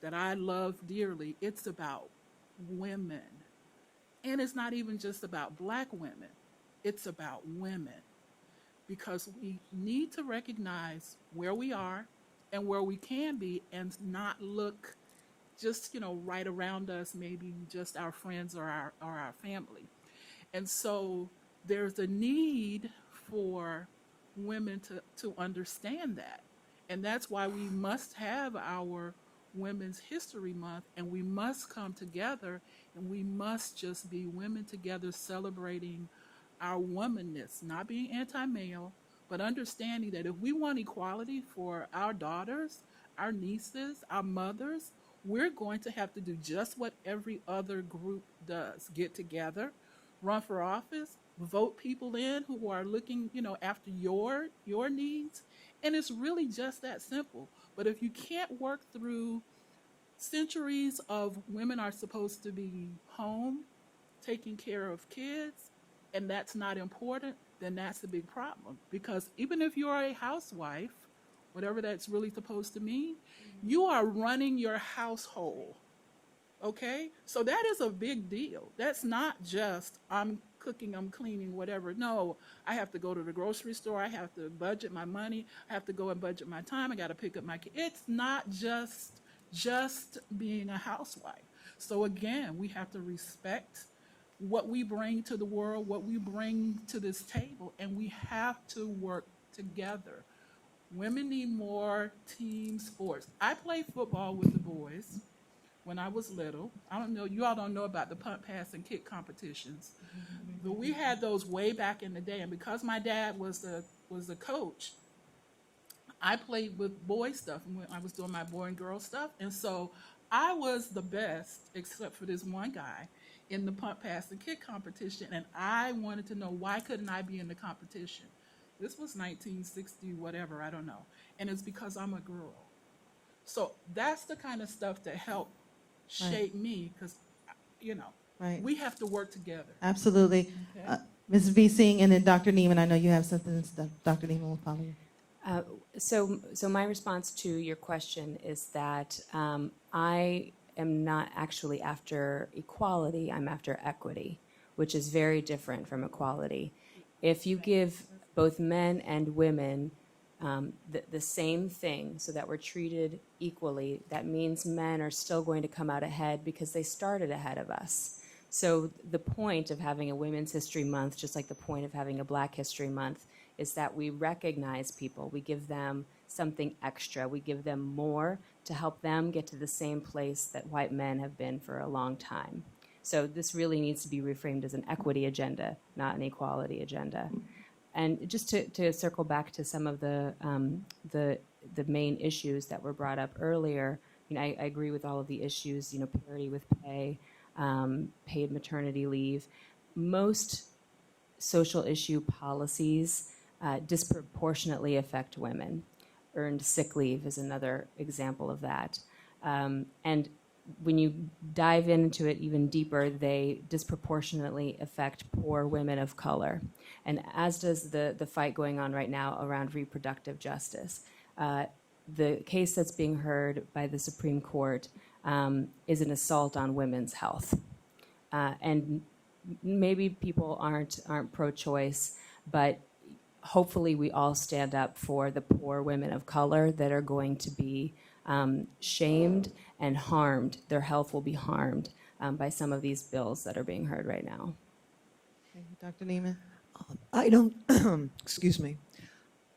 that I love dearly. It's about women. And it's not even just about black women. It's about women. Because we need to recognize where we are and where we can be and not look just, you know, right around us, maybe just our friends or our family. And so there's a need for women to understand that. And that's why we must have our Women's History Month, and we must come together and we must just be women together celebrating our womanness, not being anti-male, but understanding that if we want equality for our daughters, our nieces, our mothers, we're going to have to do just what every other group does. Get together, run for office, vote people in who are looking, you know, after your needs. And it's really just that simple. But if you can't work through centuries of women are supposed to be home, taking care of kids, and that's not important, then that's a big problem. Because even if you're a housewife, whatever that's really supposed to mean, you are running your household. Okay? So that is a big deal. That's not just I'm cooking, I'm cleaning, whatever. No, I have to go to the grocery store. I have to budget my money. I have to go and budget my time. I got to pick up my kids. It's not just being a housewife. So again, we have to respect what we bring to the world, what we bring to this table, and we have to work together. Women need more team sports. I played football with the boys when I was little. I don't know, you all don't know about the punt, pass, and kick competitions, but we had those way back in the day. And because my dad was the coach, I played with boy stuff when I was doing my boy and girl stuff. And so I was the best, except for this one guy, in the punt, pass, and kick competition. And I wanted to know, why couldn't I be in the competition? This was 1960, whatever, I don't know. And it's because I'm a girl. So that's the kind of stuff that helped shape me, because, you know, Right. we have to work together. Absolutely. Okay. Ms. V. Singh and then Dr. Neiman, I know you have something that Dr. Neiman will follow you. So my response to your question is that I am not actually after equality, I'm after equity, which is very different from equality. If you give both men and women the same thing so that we're treated equally, that means men are still going to come out ahead because they started ahead of us. So the point of having a Women's History Month, just like the point of having a Black History Month, is that we recognize people. We give them something extra. We give them more to help them get to the same place that white men have been for a long time. So this really needs to be reframed as an equity agenda, not an equality agenda. And just to circle back to some of the main issues that were brought up earlier, you know, I agree with all of the issues, you know, parity with pay, paid maternity leave. Most social issue policies disproportionately affect women. Earned sick leave is another example of that. And when you dive into it even deeper, they disproportionately affect poor women of color, and as does the fight going on right now around reproductive justice. The case that's being heard by the Supreme Court is an assault on women's health. And maybe people aren't pro-choice, but hopefully we all stand up for the poor women of color that are going to be shamed and harmed. Their health will be harmed by some of these bills that are being heard right now. Okay, Dr. Neiman. I don't, excuse me,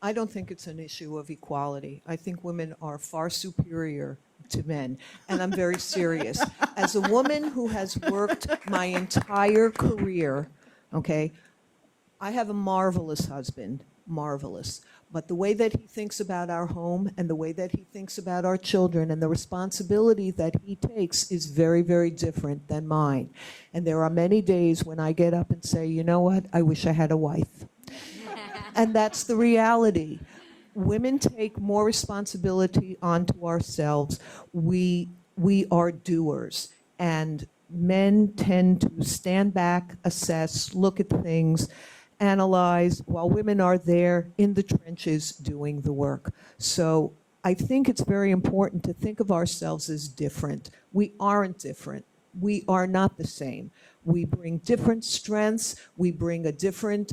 I don't think it's an issue of equality. I think women are far superior to men, and I'm very serious. As a woman who has worked my entire career, okay, I have a marvelous husband, marvelous. But the way that he thinks about our home and the way that he thinks about our children and the responsibility that he takes is very, very different than mine. And there are many days when I get up and say, you know what, I wish I had a wife. And that's the reality. Women take more responsibility onto ourselves. We are doers. And men tend to stand back, assess, look at things, analyze, while women are there in the trenches doing the work. So I think it's very important to think of ourselves as different. We aren't different. We are not the same. We bring different strengths. We bring a different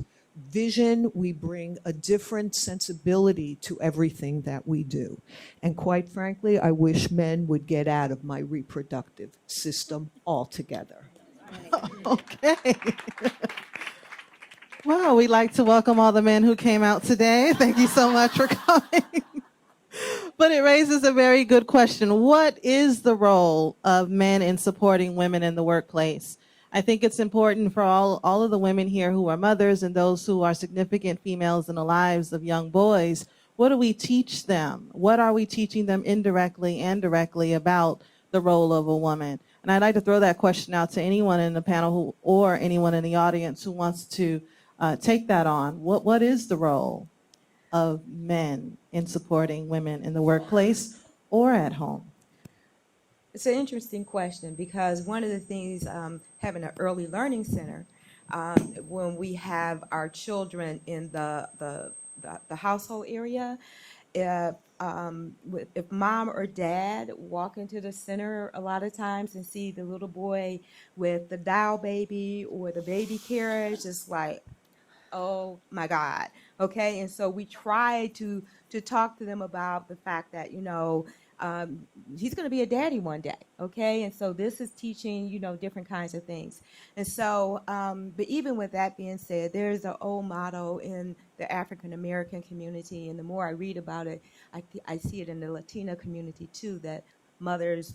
vision. We bring a different sensibility to everything that we do. And quite frankly, I wish men would get out of my reproductive system altogether. Okay. Well, we'd like to welcome all the men who came out today. Thank you so much for coming. But it raises a very good question. What is the role of men in supporting women in the workplace? I think it's important for all of the women here who are mothers and those who are significant females in the lives of young boys. What do we teach them? What are we teaching them indirectly and directly about the role of a woman? And I'd like to throw that question out to anyone in the panel or anyone in the audience who wants to take that on. What is the role of men in supporting women in the workplace or at home? It's an interesting question because one of the things, having an early learning center, when we have our children in the household area, if mom or dad walk into the center a lot of times and see the little boy with the doll baby or the baby carriage, it's like, oh my God, okay? And so we try to talk to them about the fact that, you know, he's going to be a daddy one day, okay? And so this is teaching, you know, different kinds of things. And so, but even with that being said, there's an old motto in the African American community, and the more I read about it, I see it in the Latina community too, that mothers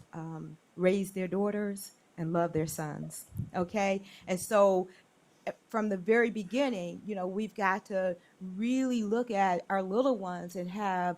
raise their daughters and love their sons, okay? And so from the very beginning, you know, we've got to really look at our little ones and have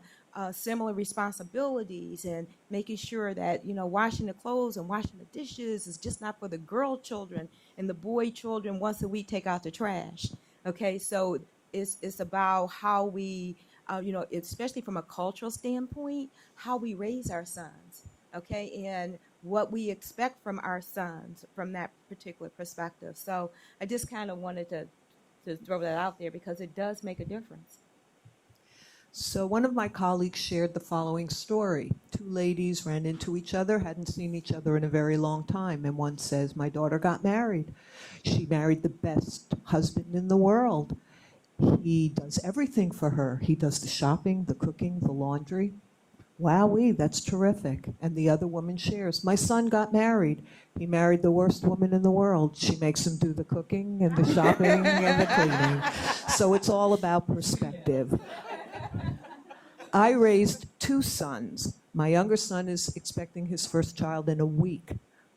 similar responsibilities and making sure that, you know, washing the clothes and washing the dishes is just not for the girl children, and the boy children once a week take out the trash. Okay, so it's about how we, you know, especially from a cultural standpoint, how we raise our sons. Okay, and what we expect from our sons from that particular perspective. So I just kind of wanted to throw that out there because it does make a difference. So one of my colleagues shared the following story. Two ladies ran into each other, hadn't seen each other in a very long time, and one says, my daughter got married. She married the best husband in the world. He does everything for her. He does the shopping, the cooking, the laundry. Wowee, that's terrific. And the other woman shares, my son got married. He married the worst woman in the world. She makes him do the cooking and the shopping and the cleaning. So it's all about perspective. I raised two sons. My younger son is expecting his first child in a week.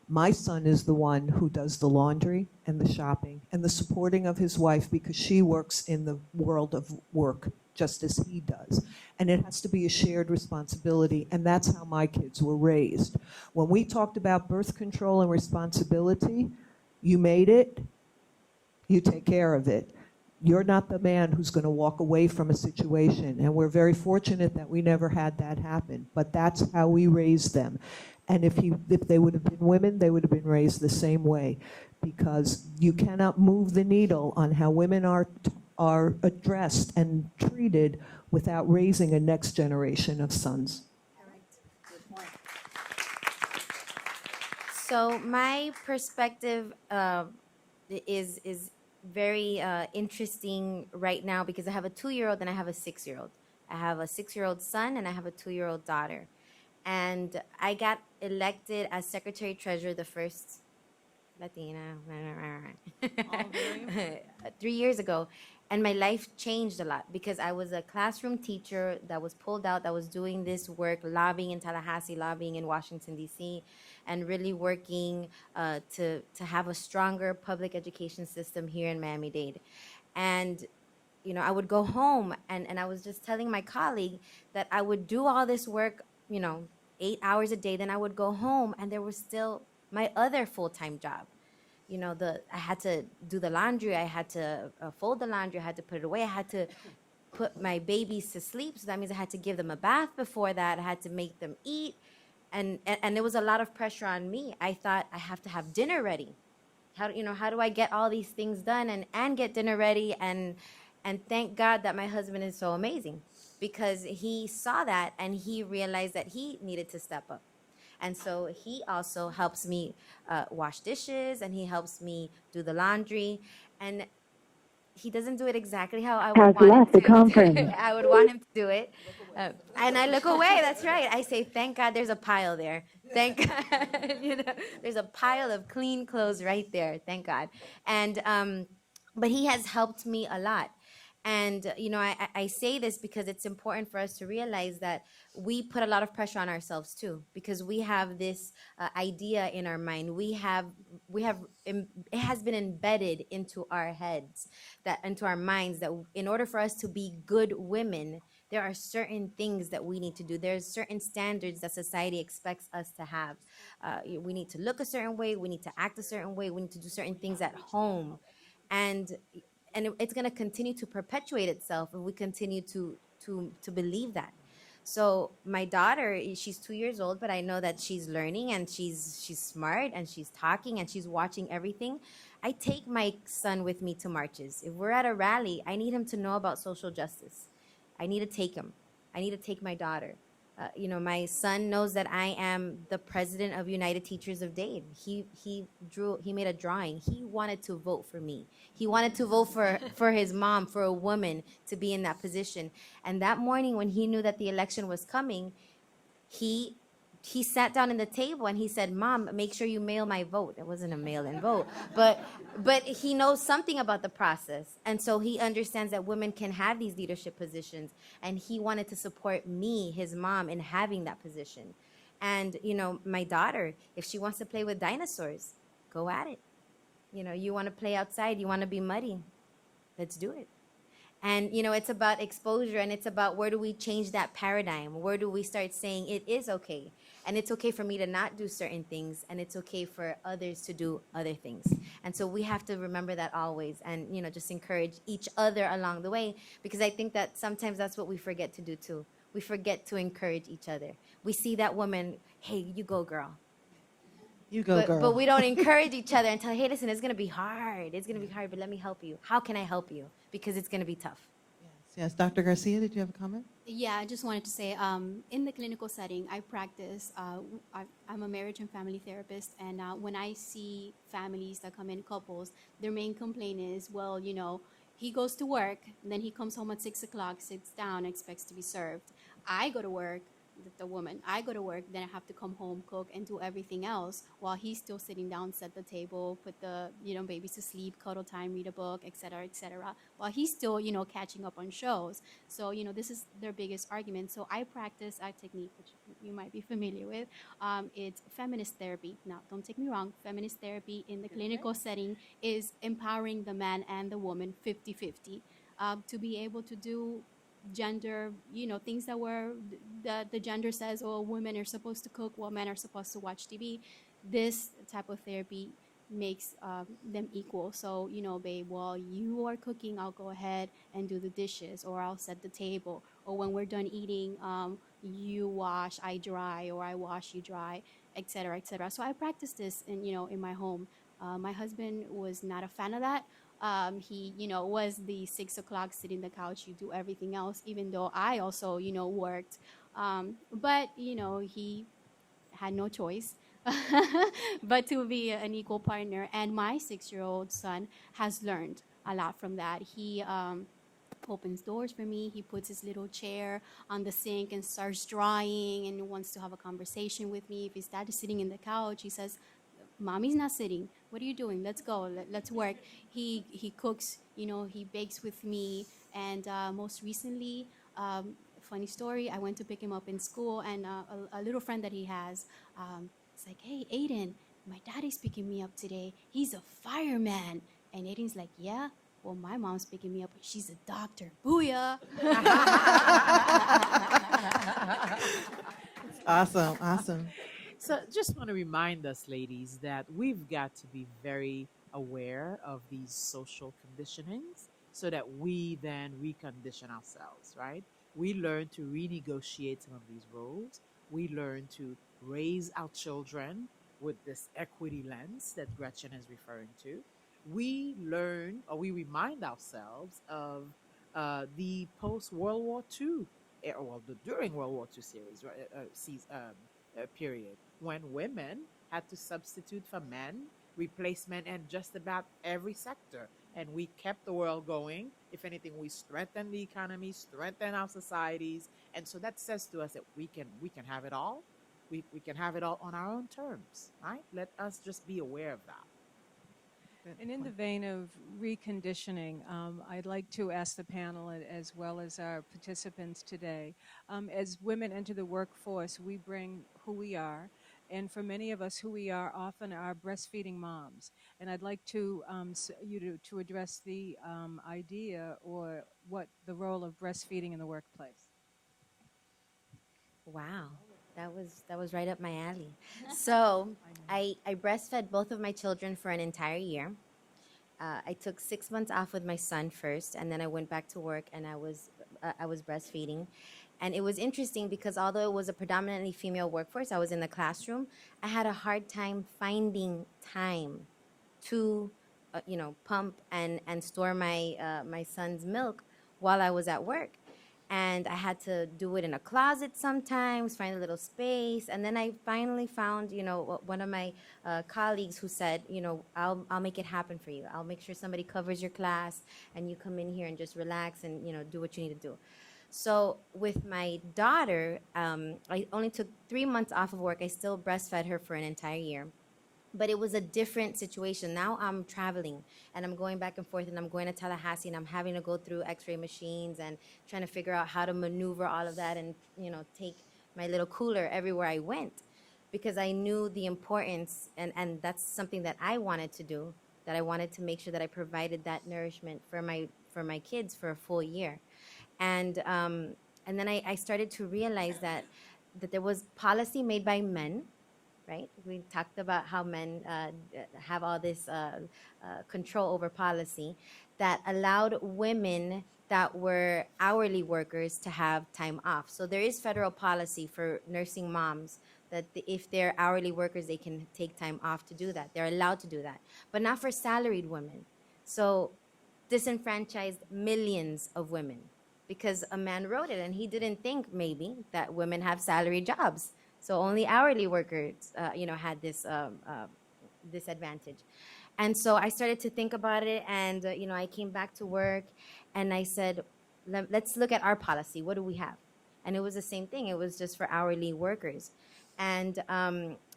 My son is the one who does the laundry and the shopping and the supporting of his wife because she works in the world of work just as he does. And it has to be a shared responsibility, and that's how my kids were raised. When we talked about birth control and responsibility, you made it, you take care of it. You're not the man who's going to walk away from a situation, and we're very fortunate that we never had that happen, but that's how we raised them. And if they would have been women, they would have been raised the same way, because you cannot move the needle on how women are addressed and treated without raising a next generation of sons. So my perspective is very interesting right now because I have a 2-year-old and I have a 6-year-old. I have a 6-year-old son and I have a 2-year-old daughter. And I got elected as Secretary Treasurer, the first Latina, 3 years ago. And my life changed a lot because I was a classroom teacher that was pulled out, that was doing this work, lobbying in Tallahassee, lobbying in Washington, D.C., and really working to have a stronger public education system here in Miami-Dade. And I would go home and I was just telling my colleague that I would do all this work, 8 hours a day. Then I would go home and there was still my other full-time job. I had to do the laundry. I had to fold the laundry. I had to put it away. I had to put my babies to sleep. So that means I had to give them a bath before that. I had to make them eat. And there was a lot of pressure on me. I thought I have to have dinner ready. How do I get all these things done and get dinner ready? And thank God that my husband is so amazing because he saw that and he realized that he needed to step up. And so he also helps me wash dishes and he helps me do the laundry. And he doesn't do it exactly how I would Has want left him the to. conference. I would want him to do it. And I look away. That's right. I say, thank God there's a pile there. Thank God. There's a pile of clean clothes right there. Thank God. And but he has helped me a lot. And, I say this because it's important for us to realize that we put a lot of pressure on ourselves too, because we have this idea in our mind. It has been embedded into our heads, into our minds, that in order for us to be good women, there are certain things that we need to do. There's certain standards that society expects us to have. We need to look a certain way. We need to act a certain way. We need to do certain things at home. And it's going to continue to perpetuate itself if we continue to believe that. So my daughter, she's 2 years old, but I know that she's learning and she's smart and she's talking and she's watching everything. I take my son with me to marches. If we're at a rally, I need him to know about social justice. I need to take him. I need to take my daughter. My son knows that I am the president of United Teachers of Dade. He made a drawing. He wanted to vote for me. He wanted to vote for his mom, for a woman to be in that position. And that morning when he knew that the election was coming, he sat down in the table and he said, "Mom, make sure you mail my vote." It wasn't a mail-in vote, but he knows something about the process. And so he understands that women can have these leadership positions. And he wanted to support me, his mom, in having that position. And, my daughter, if she wants to play with dinosaurs, go at it. You want to play outside, you want to be muddy, let's do it. And, it's about exposure and it's about where do we change that paradigm? Where do we start saying it is okay? And it's okay for me to not do certain things and it's okay for others to do other things. And so we have to remember that always and, just encourage each other along the way, because I think that sometimes that's what we forget to do too. We forget to encourage each other. We see that woman, hey, you go girl. You go, girl. But we don't encourage each other and tell, hey, listen, it's going to be hard. It's going to be hard, but let me help you. How can I help you? Because it's going to be tough. Yes, Dr. Garcia, did you have a comment? Yeah, I just wanted to say, in the clinical setting, I practice, I'm a marriage and family therapist, and when I see families that come in, couples, their main complaint is, well, he goes to work, and then he comes home at 6 o'clock, sits down, expects to be served. I go to work, the woman, I go to work, then I have to come home, cook, and do everything else while he's still sitting down, set the table, put the, babies to sleep, cuddle time, read a book, etc., while he's still, catching up on shows. So, this is their biggest argument. So I practice a technique, which you might be familiar with. It's feminist therapy. Now, don't take me wrong. Feminist therapy in the clinical setting is empowering the man and the woman 50-50 to be able to do gender, things that the gender says, oh, women are supposed to cook while men are supposed to watch TV. This type of therapy makes them equal. So, babe, while you are cooking, I'll go ahead and do the dishes, or I'll set the table, or when we're done eating, you wash, I dry, or I wash, you dry, etc., etc. So I practice this in my home. My husband was not a fan of that. He, was the 6 o'clock, sit in the couch, you do everything else, even though I also, worked. But, he had no choice but to be an equal partner. And my 6-year-old son has learned a lot from that. He opens doors for me. He puts his little chair on the sink and starts drawing and wants to have a conversation with me. If his dad is sitting in the couch, he says, mommy's not sitting. What are you doing? Let's go. Let's work. He cooks. You know, he bakes with me. And most recently, funny story. I went to pick him up in school, and a little friend that he has, it's like, hey, Aiden, my daddy's picking me up today. He's a fireman. And Aiden's like, yeah. Well, my mom's picking me up. She's a doctor. Booyah. Awesome, awesome. So just want to remind us, ladies, that we've got to be very aware of these social conditionings so that we then recondition ourselves, right? We learn to renegotiate some of these roles. We learn to raise our children with this equity lens that Gretchen is referring to. We learn, or we remind ourselves of the post-World War II, during World War II series, right, period, when women had to substitute for men, replacement in just about every sector. And we kept the world going. If anything, we strengthened the economy, strengthened our societies. And so that says to us that we can have it all. We can have it all on our own terms, right? Let us just be aware of that. And in the vein of reconditioning, I'd like to ask the panel as well as our participants today, as women enter the workforce, we bring who we are. And for many of us, who we are often are breastfeeding moms. And I'd like to you to address the idea or what the role of breastfeeding in the workplace. Wow, that was right up my alley. So I breastfed both of my children for an entire year. I took 6 months off with my son first, and then I went back to work, and I was breastfeeding. And it was interesting because although it was a predominantly female workforce, I was in the classroom. I had a hard time finding time to, pump and store my son's milk while I was at work. And I had to do it in a closet sometimes, find a little space. And then I finally found, one of my colleagues who said, I'll make it happen for you. I'll make sure somebody covers your class and you come in here and just relax and, do what you need to do. So with my daughter, I only took 3 months off of work. I still breastfed her for an entire year. But it was a different situation. Now I'm traveling and I'm going back and forth and I'm going to Tallahassee and I'm having to go through x-ray machines and trying to figure out how to maneuver all of that and, take my little cooler everywhere I went because I knew the importance and that's something that I wanted to do, that I wanted to make sure that I provided that nourishment for my kids for a full year. And then I started to realize that there was policy made by men. Right? We talked about how men have all this control over policy that allowed women that were hourly workers to have time off. So there is federal policy for nursing moms that if they're hourly workers, they can take time off to do that. They're allowed to do that, but not for salaried women. So disenfranchised millions of women because a man wrote it and he didn't think maybe that women have salary jobs. So only hourly workers, had this disadvantage. And so I started to think about it, and, I came back to work, and I said, let's look at our policy. What do we have? And it was the same thing. It was just for hourly workers. And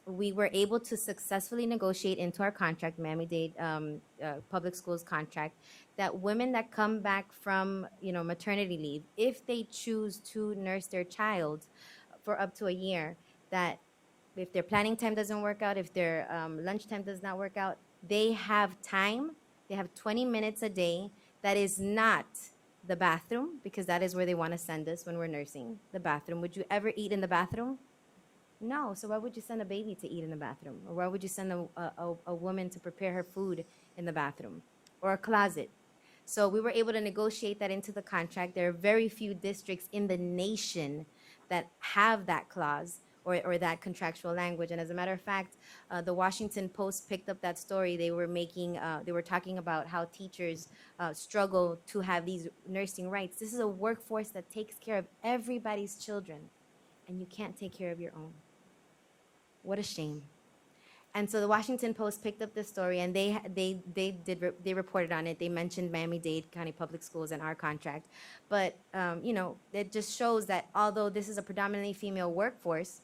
we were able to successfully negotiate into our contract, Miami-Dade Public Schools contract, that women that come back from, maternity leave, if they choose to nurse their child for up to a year, that if their planning time doesn't work out, if their lunchtime does not work out, they have time. They have 20 minutes a day. That is not the bathroom, because that is where they want to send us when we're nursing, the bathroom. Would you ever eat in the bathroom? No. So why would you send a baby to eat in the bathroom? Or why would you send a woman to prepare her food in the bathroom or a closet? So we were able to negotiate that into the contract. There are very few districts in the nation that have that clause or that contractual language. And as a matter of fact, the Washington Post picked up that story. They were talking about how teachers struggle to have these nursing rights. This is a workforce that takes care of everybody's children, and you can't take care of your own. What a shame. And so the Washington Post picked up this story, and they reported on it. They mentioned Miami-Dade County Public Schools and our contract. But, it just shows that although this is a predominantly female workforce,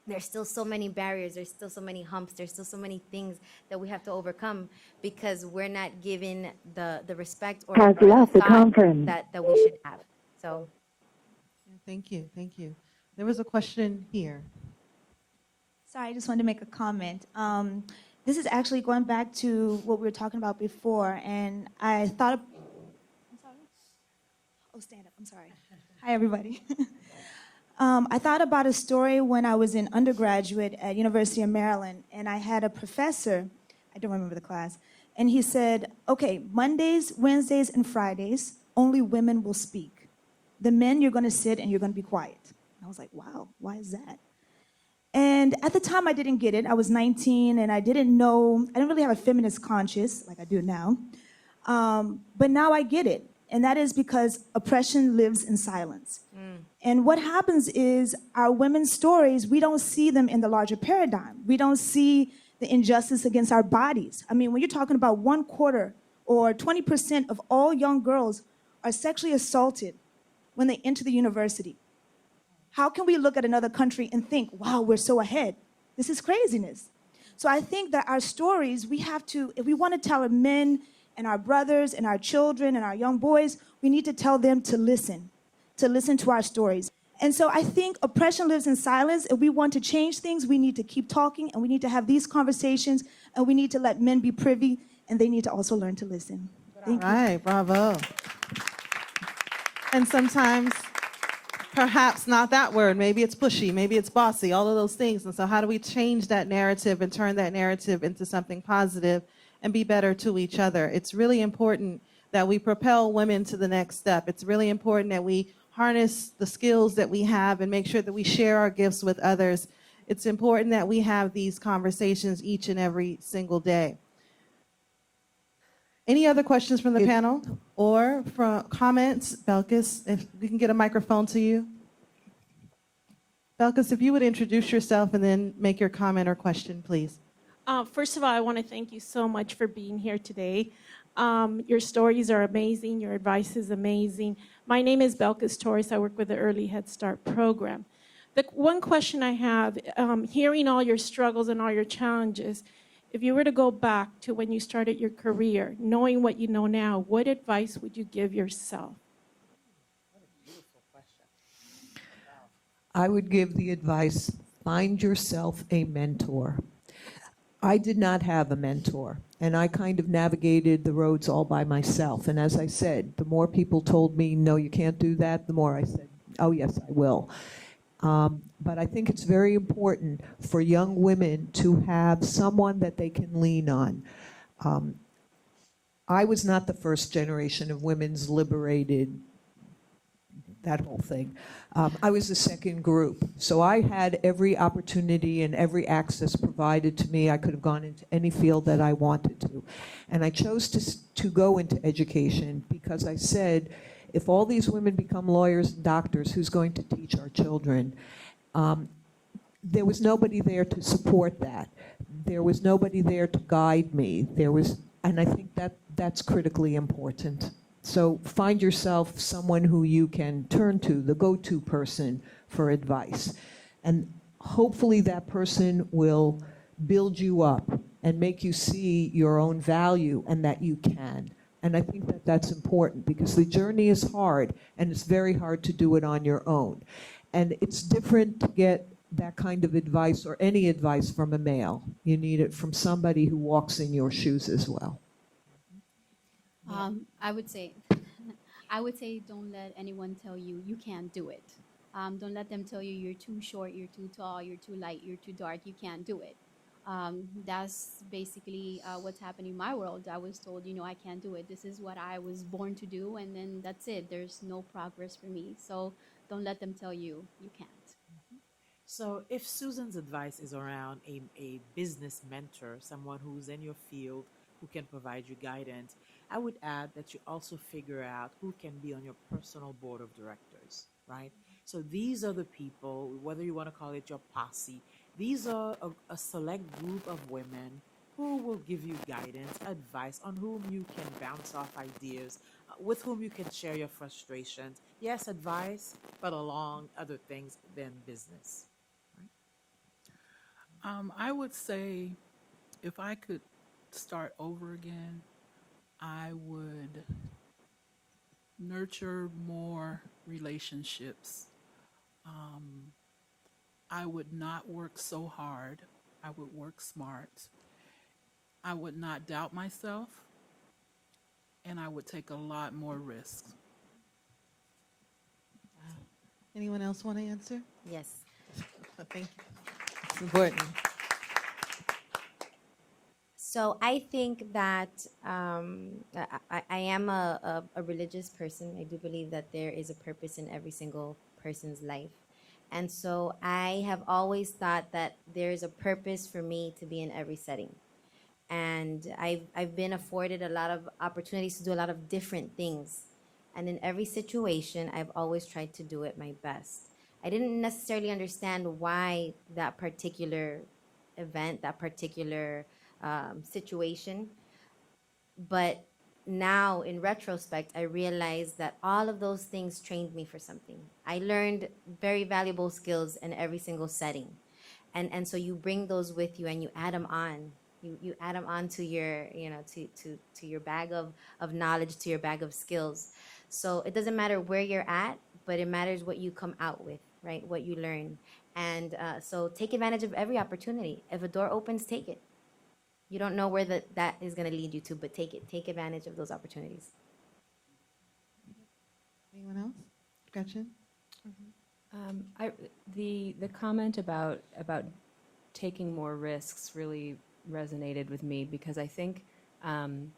there's still so many barriers, there's still so many humps, there's still so many things that we have to overcome because we're not given the respect or Has the left the thought conference. that we should have. So Thank you. Thank you. There was a question here. Sorry, I just wanted to make a comment. This is actually going back to what we were talking about before, and I thought. I'm sorry. Oh, stand up. I'm sorry. Hi, everybody. I thought about a story when I was an undergraduate at University of Maryland, and I had a professor. I don't remember the class, and he said, "Okay, Mondays, Wednesdays, and Fridays, only women will speak. The men, you're going to sit and you're going to be quiet." And I was like, "Wow, why is that?" And at the time, I didn't get it. I was 19, and I didn't really have a feminist conscience like I do now. But now I get it. And that is because oppression lives in silence. And what happens is our women's stories, we don't see them in the larger paradigm. We don't see the injustice against our bodies. I mean, when you're talking about 1/4 or 20% of all young girls are sexually assaulted when they enter the university. How can we look at another country and think, wow, we're so ahead? This is craziness. So I think that our stories, we have to, if we want to tell our men and our brothers and our children and our young boys, we need to tell them to listen to our stories. And so I think oppression lives in silence. If we want to change things, we need to keep talking, and we need to have these conversations, and we need to let men be privy, and they need to also learn to listen. Thank you. All right, bravo. And sometimes, perhaps not that word. Maybe it's pushy, maybe it's bossy, all of those things. And so how do we change that narrative and turn that narrative into something positive and be better to each other? It's really important that we propel women to the next step. It's really important that we harness the skills that we have and make sure that we share our gifts with others. It's important that we have these conversations each and every single day. Any other questions from the panel or from comments? Belkis, if we can get a microphone to you. Belkis, if you would introduce yourself and then make your comment or question, please. First of all, I want to thank you so much for being here today. Your stories are amazing. Your advice is amazing. My name is Belkis Torres. I work with the Early Head Start program. The one question I have, hearing all your struggles and all your challenges, if you were to go back to when you started your career, knowing what you know now, what advice would you give yourself? I would give the advice, find yourself a mentor. I did not have a mentor, and I kind of navigated the roads all by myself. And as I said, the more people told me, no, you can't do that, the more I said, oh, yes, I will. But I think it's very important for young women to have someone that they can lean on. I was not the first generation of women's liberated, that whole thing. I was the second group. So I had every opportunity and every access provided to me. I could have gone into any field that I wanted to. And I chose to go into education because I said, if all these women become lawyers and doctors, who's going to teach our children? There was nobody there to support that. There was nobody there to guide me. And I think that's critically important. So find yourself someone who you can turn to, the go-to person for advice. And hopefully that person will build you up and make you see your own value and that you can. And I think that that's important because the journey is hard and it's very hard to do it on your own. And it's different to get that kind of advice or any advice from a male. You need it from somebody who walks in your shoes as well. I would say, don't let anyone tell you you can't do it. Don't let them tell you you're too short, you're too tall, you're too light, you're too dark, you can't do it. That's basically what's happening in my world. I was told, I can't do it. This is what I was born to do, and then that's it. There's no progress for me. So don't let them tell you you can't. So if Susan's advice is around a business mentor, someone who's in your field, who can provide you guidance, I would add that you also figure out who can be on your personal board of directors, right? So these are the people, whether you want to call it your posse, these are a select group of women who will give you guidance, advice on whom you can bounce off ideas, with whom you can share your frustrations. Yes, advice, but along other things than business. I would say if I could start over again, I would nurture more relationships. Um, I would not work so hard. I would work smart. I would not doubt myself, and I would take a lot more risks. Anyone else want to answer? Yes. Thank you. It's important. So I think that I am a religious person. I do believe that there is a purpose in every single person's life. And so I have always thought that there is a purpose for me to be in every setting. And I've been afforded a lot of opportunities to do a lot of different things. And in every situation, I've always tried to do it my best. I didn't necessarily understand why that particular event, that particular situation. But now, in retrospect, I realize that all of those things trained me for something. I learned very valuable skills in every single setting. And so you bring those with you and you add them on. You add them on to your, to your bag of knowledge, to your bag of skills. So it doesn't matter where you're at, but it matters what you come out with, right? What you learn. And so take advantage of every opportunity. If a door opens, take it. You don't know where that is going to lead you to, but take it. Take advantage of those opportunities. Anyone else? Gretchen? The comment about taking more risks really resonated with me because I think, and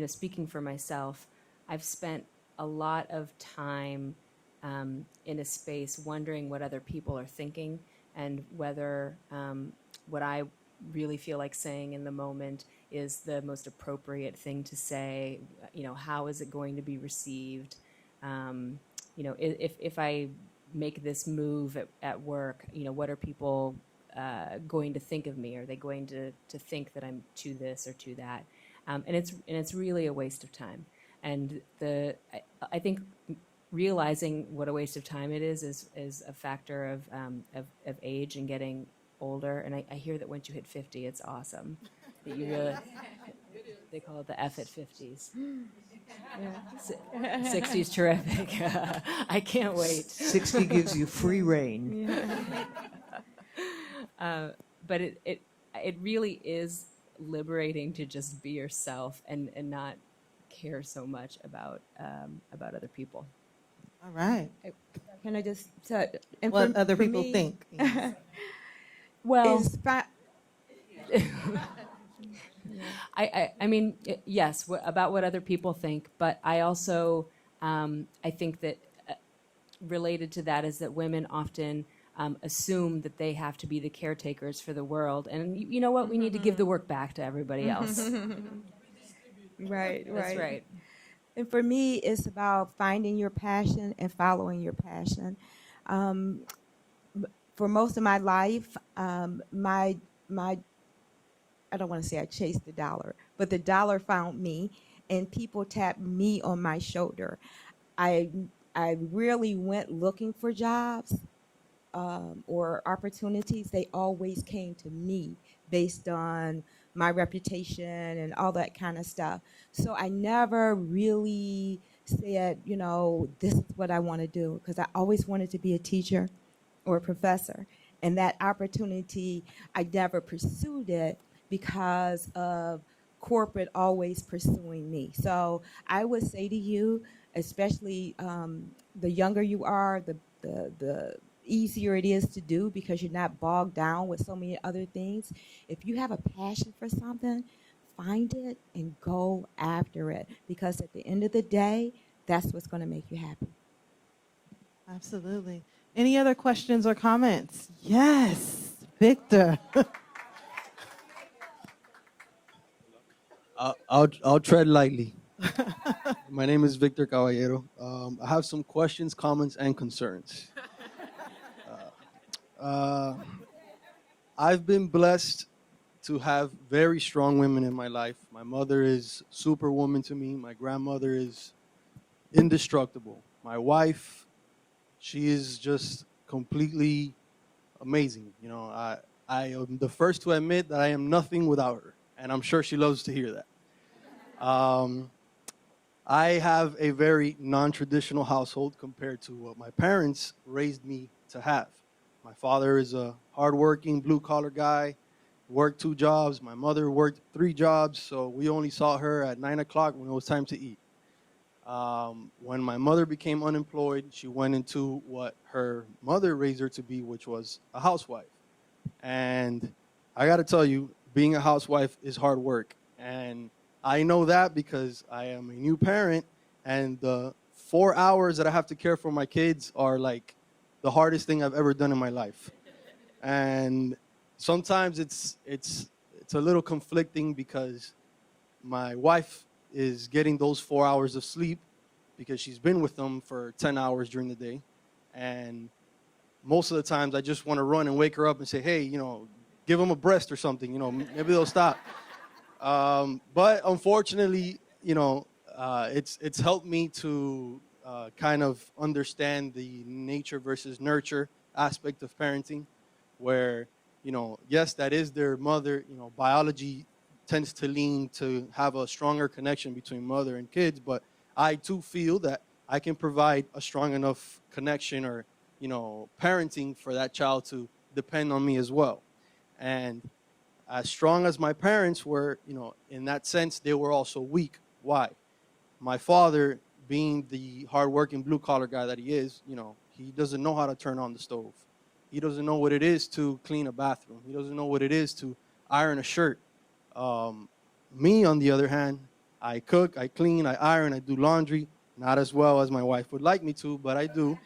speaking for myself, I've spent a lot of time in a space wondering what other people are thinking and whether what I really feel like saying in the moment is the most appropriate thing to say. How is it going to be received? If I make this move at work, what are people going to think of me? Are they going to think that I'm to this or to that? And it's really a waste of time. And I think realizing what a waste of time it is a factor of age and getting older. And I hear that once you hit 50, it's awesome. That you really, they call it the F at 50s. Yeah. 60's terrific. I can't wait. 60 gives you free reign. But it really is liberating to just be yourself and not care so much about other people. All right. Can I just say, and What for other people me, think. Well, it's I mean, yes, about what other people think, but I also, I think that related to that is that women often assume that they have to be the caretakers for the world. And you know what? We need to give the work back to everybody else. Right. That's right. And for me, it's about finding your passion and following your passion. For most of my life, my I don't want to say I chased the dollar, but the dollar found me, and people tapped me on my shoulder. I really went looking for jobs or opportunities. They always came to me based on my reputation and all that kind of stuff. So I never really said, this is what I want to do, because I always wanted to be a teacher or a professor. And that opportunity, I never pursued it because of corporate always pursuing me. So I would say to you, especially the younger you are, the easier it is to do because you're not bogged down with so many other things. If you have a passion for something, find it and go after it, because at the end of the day, that's what's going to make you happy. Absolutely. Any other questions or comments? Yes, Victor. I'll tread lightly. My name is Victor Caballero. I have some questions, comments, and concerns. I've been blessed to have very strong women in my life. My mother is superwoman to me. My grandmother is indestructible. My wife, she is just completely amazing. I I am the first to admit that I am nothing without her, and I'm sure she loves to hear that. I have a very non-traditional household compared to what my parents raised me to have. My father is a hardworking, blue-collar guy, worked 2 jobs. My mother worked 3 jobs, so we only saw her at 9 o'clock when it was time to eat. When my mother became unemployed, she went into what her mother raised her to be, which was a housewife. And I got to tell you, being a housewife is hard work. And I know that because I am a new parent, and the 4 hours that I have to care for my kids are like the hardest thing I've ever done in my life. And sometimes it's a little conflicting because my wife is getting those 4 hours of sleep because she's been with them for 10 hours during the day. And most of the times I just want to run and wake her up and say, hey, give them a breast or something, maybe they'll stop. But unfortunately, it's helped me to kind of understand the nature versus nurture aspect of parenting, where, yes, that is their mother. Biology tends to lean to have a stronger connection between mother and kids, but I too feel that I can provide a strong enough connection or, parenting for that child to depend on me as well. And as strong as my parents were, in that sense, they were also weak. Why? My father, being the hardworking blue-collar guy that he is, he doesn't know how to turn on the stove. He doesn't know what it is to clean a bathroom. He doesn't know what it is to iron a shirt. Me, on the other hand, I cook, I clean, I iron, I do laundry. Not as well as my wife would like me to, but I do.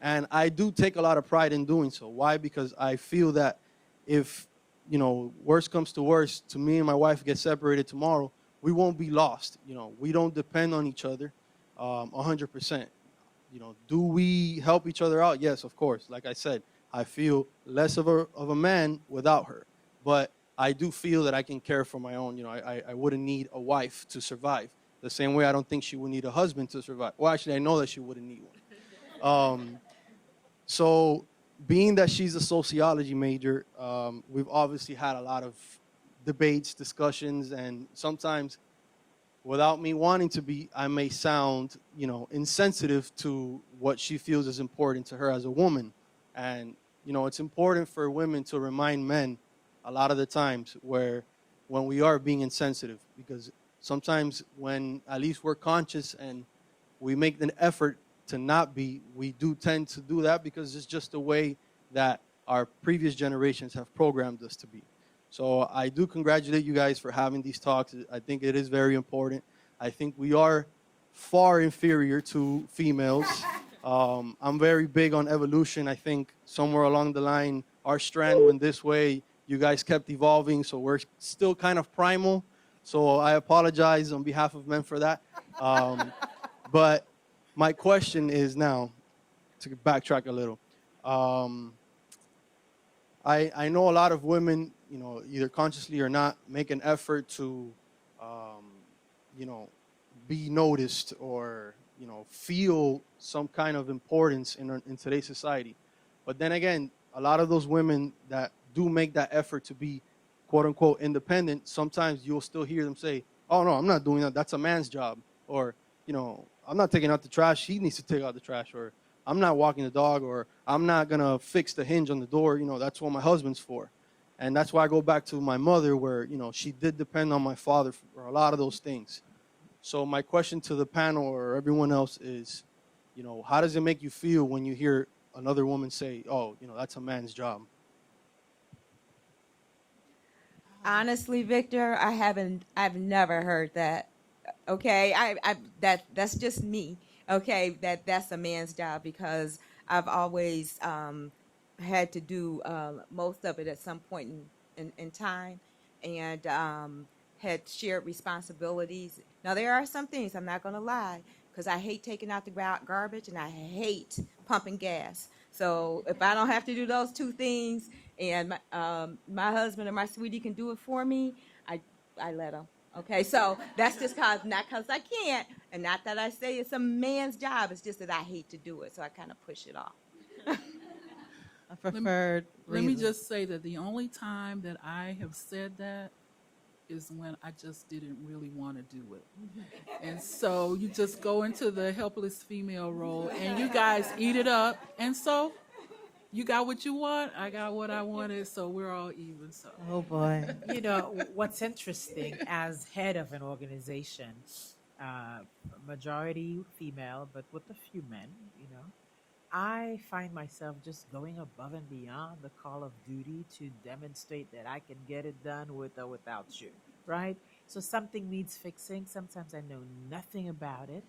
And I do take a lot of pride in doing so. Why? Because I feel that if, worst comes to worst, to me and my wife get separated tomorrow, we won't be lost. We don't depend on each other 100%. Do we help each other out? Yes, of course. Like I said, I feel less of a man without her. But I do feel that I can care for my own. I wouldn't need a wife to survive. The same way I don't think she would need a husband to survive. Well, actually, I know that she wouldn't need one. So being that she's a sociology major, we've obviously had a lot of debates, discussions, and sometimes without me wanting to be, I may sound, insensitive to what she feels is important to her as a woman. And, it's important for women to remind men a lot of the times when we are being insensitive, because sometimes when at least we're conscious and we make an effort to not be, we do tend to do that because it's just the way that our previous generations have programmed us to be. So I do congratulate you guys for having these talks. I think it is very important. I think we are far inferior to females. I'm very big on evolution. I think somewhere along the line, our strand went this way. You guys kept evolving, so we're still kind of primal. So I apologize on behalf of men for that. But my question is now, to backtrack a little. I know a lot of women, either consciously or not, make an effort to, be noticed or, feel some kind of importance in today's society. But then again, a lot of those women that do make that effort to be, quote unquote, independent, sometimes you'll still hear them say, oh, no, I'm not doing that. That's a man's job. Or, I'm not taking out the trash. He needs to take out the trash. Or I'm not walking the dog, or I'm not going to fix the hinge on the door. That's what my husband's for. And that's why I go back to my mother where, she did depend on my father for a lot of those things. So my question to the panel or everyone else is, how does it make you feel when you hear another woman say, oh, that's a man's job? Honestly, Victor, I've never heard that. Okay, that's just me. Okay, that's a man's job, because I've always had to do most of it at some point in time, and had shared responsibilities. Now, there are some things, I'm not going to lie, because I hate taking out the garbage and I hate pumping gas. So if I don't have to do those 2 things, and my husband or my sweetie can do it for me, I let them. Okay, so that's just not because I can't, and not that I say it's a man's job. It's just that I hate to do it, so I kind of push it off. preferred Let me reasons. just say that the only time that I have said that is when I just didn't really want to do it. And so you just go into the helpless female role and you guys eat it up. And so you got what you want, I got what I wanted, so we're all even. So Oh boy. You know, what's interesting as head of an organization, majority female, but with a few men, you know, I find myself just going above and beyond the call of duty to demonstrate that I can get it done with or without you, right? So something needs fixing. Sometimes I know nothing about it.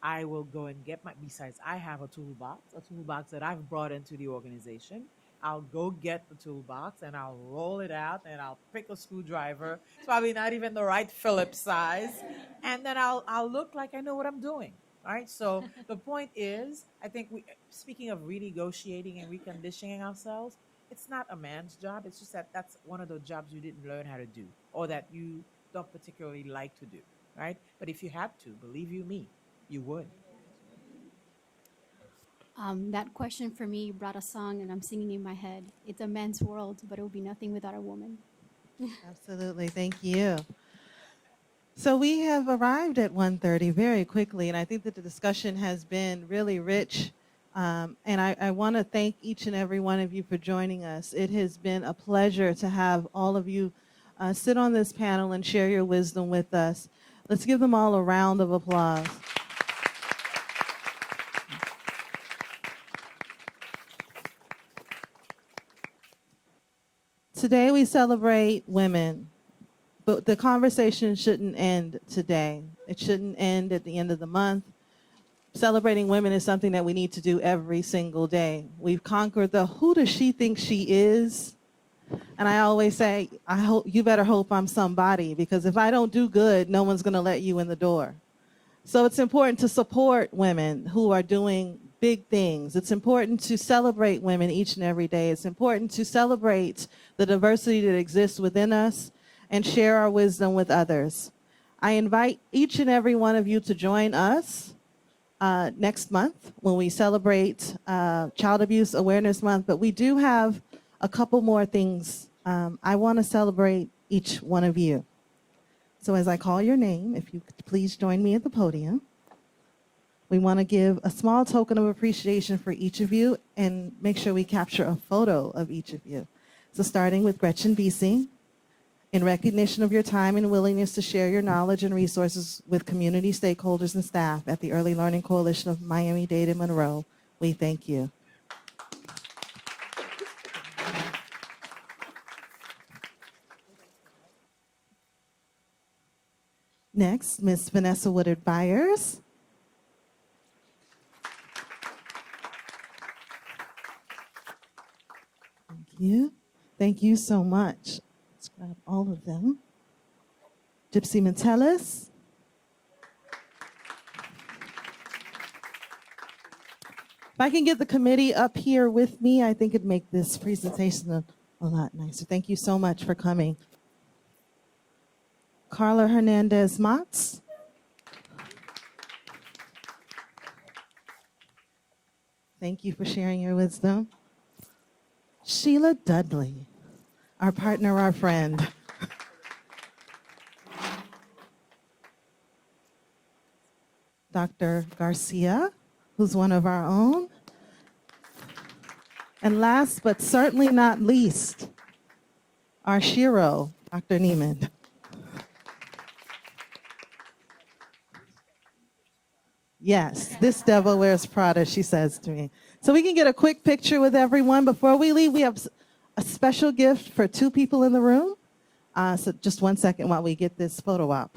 I will go and get besides, I have a toolbox that I've brought into the organization. I'll go get the toolbox and I'll roll it out and I'll pick a screwdriver. It's probably not even the right Phillips size. And then I'll look like I know what I'm doing. Right. So the point is, I think speaking of renegotiating and reconditioning ourselves, it's not a man's job. It's just that that's one of the jobs you didn't learn how to do or that you don't particularly like to do. Right. But if you had to, believe you me, you would. That question for me brought a song, and I'm singing in my head. It's a man's world, but it will be nothing without a woman. Absolutely. Thank you. So we have arrived at 1:30 very quickly, and I think that the discussion has been really rich. And I want to thank each and every one of you for joining us. It has been a pleasure to have all of you sit on this panel and share your wisdom with us. Let's give them all a round of applause. Today we celebrate women. But the conversation shouldn't end today. It shouldn't end at the end of the month. Celebrating women is something that we need to do every single day. We've conquered the who does she think she is? And I always say, you better hope I'm somebody, because if I don't do good, no one's going to let you in the door. So it's important to support women who are doing big things. It's important to celebrate women each and every day. It's important to celebrate the diversity that exists within us and share our wisdom with others. I invite each and every one of you to join us next month when we celebrate Child Abuse Awareness Month, but we do have a couple more things. I want to celebrate each one of you. So as I call your name, if you could please join me at the podium. We want to give a small token of appreciation for each of you and make sure we capture a photo of each of you. So starting with Gretchen Biesing. In recognition of your time and willingness to share your knowledge and resources with community stakeholders and staff at the Early Learning Coalition of Miami-Dade and Monroe, we thank you. Next, Ms. Vanessa Woodard Byers. Thank you. Thank you so much. Let's grab all of them. Gypsy Metellus. If I can get the committee up here with me, I think it'd make this presentation a lot nicer. Thank you so much for coming. Carla Hernandez Motz. Thank you for sharing your wisdom. Sheila Dudley, our partner, our friend. Dr. Garcia, who's one of our own. And last but certainly not least, our Shiro, Dr. Neiman. Yes, this devil wears Prada, she says to me. So we can get a quick picture with everyone. Before we leave, we have a special gift for 2 people in the room. So just 1 second while we get this photo op.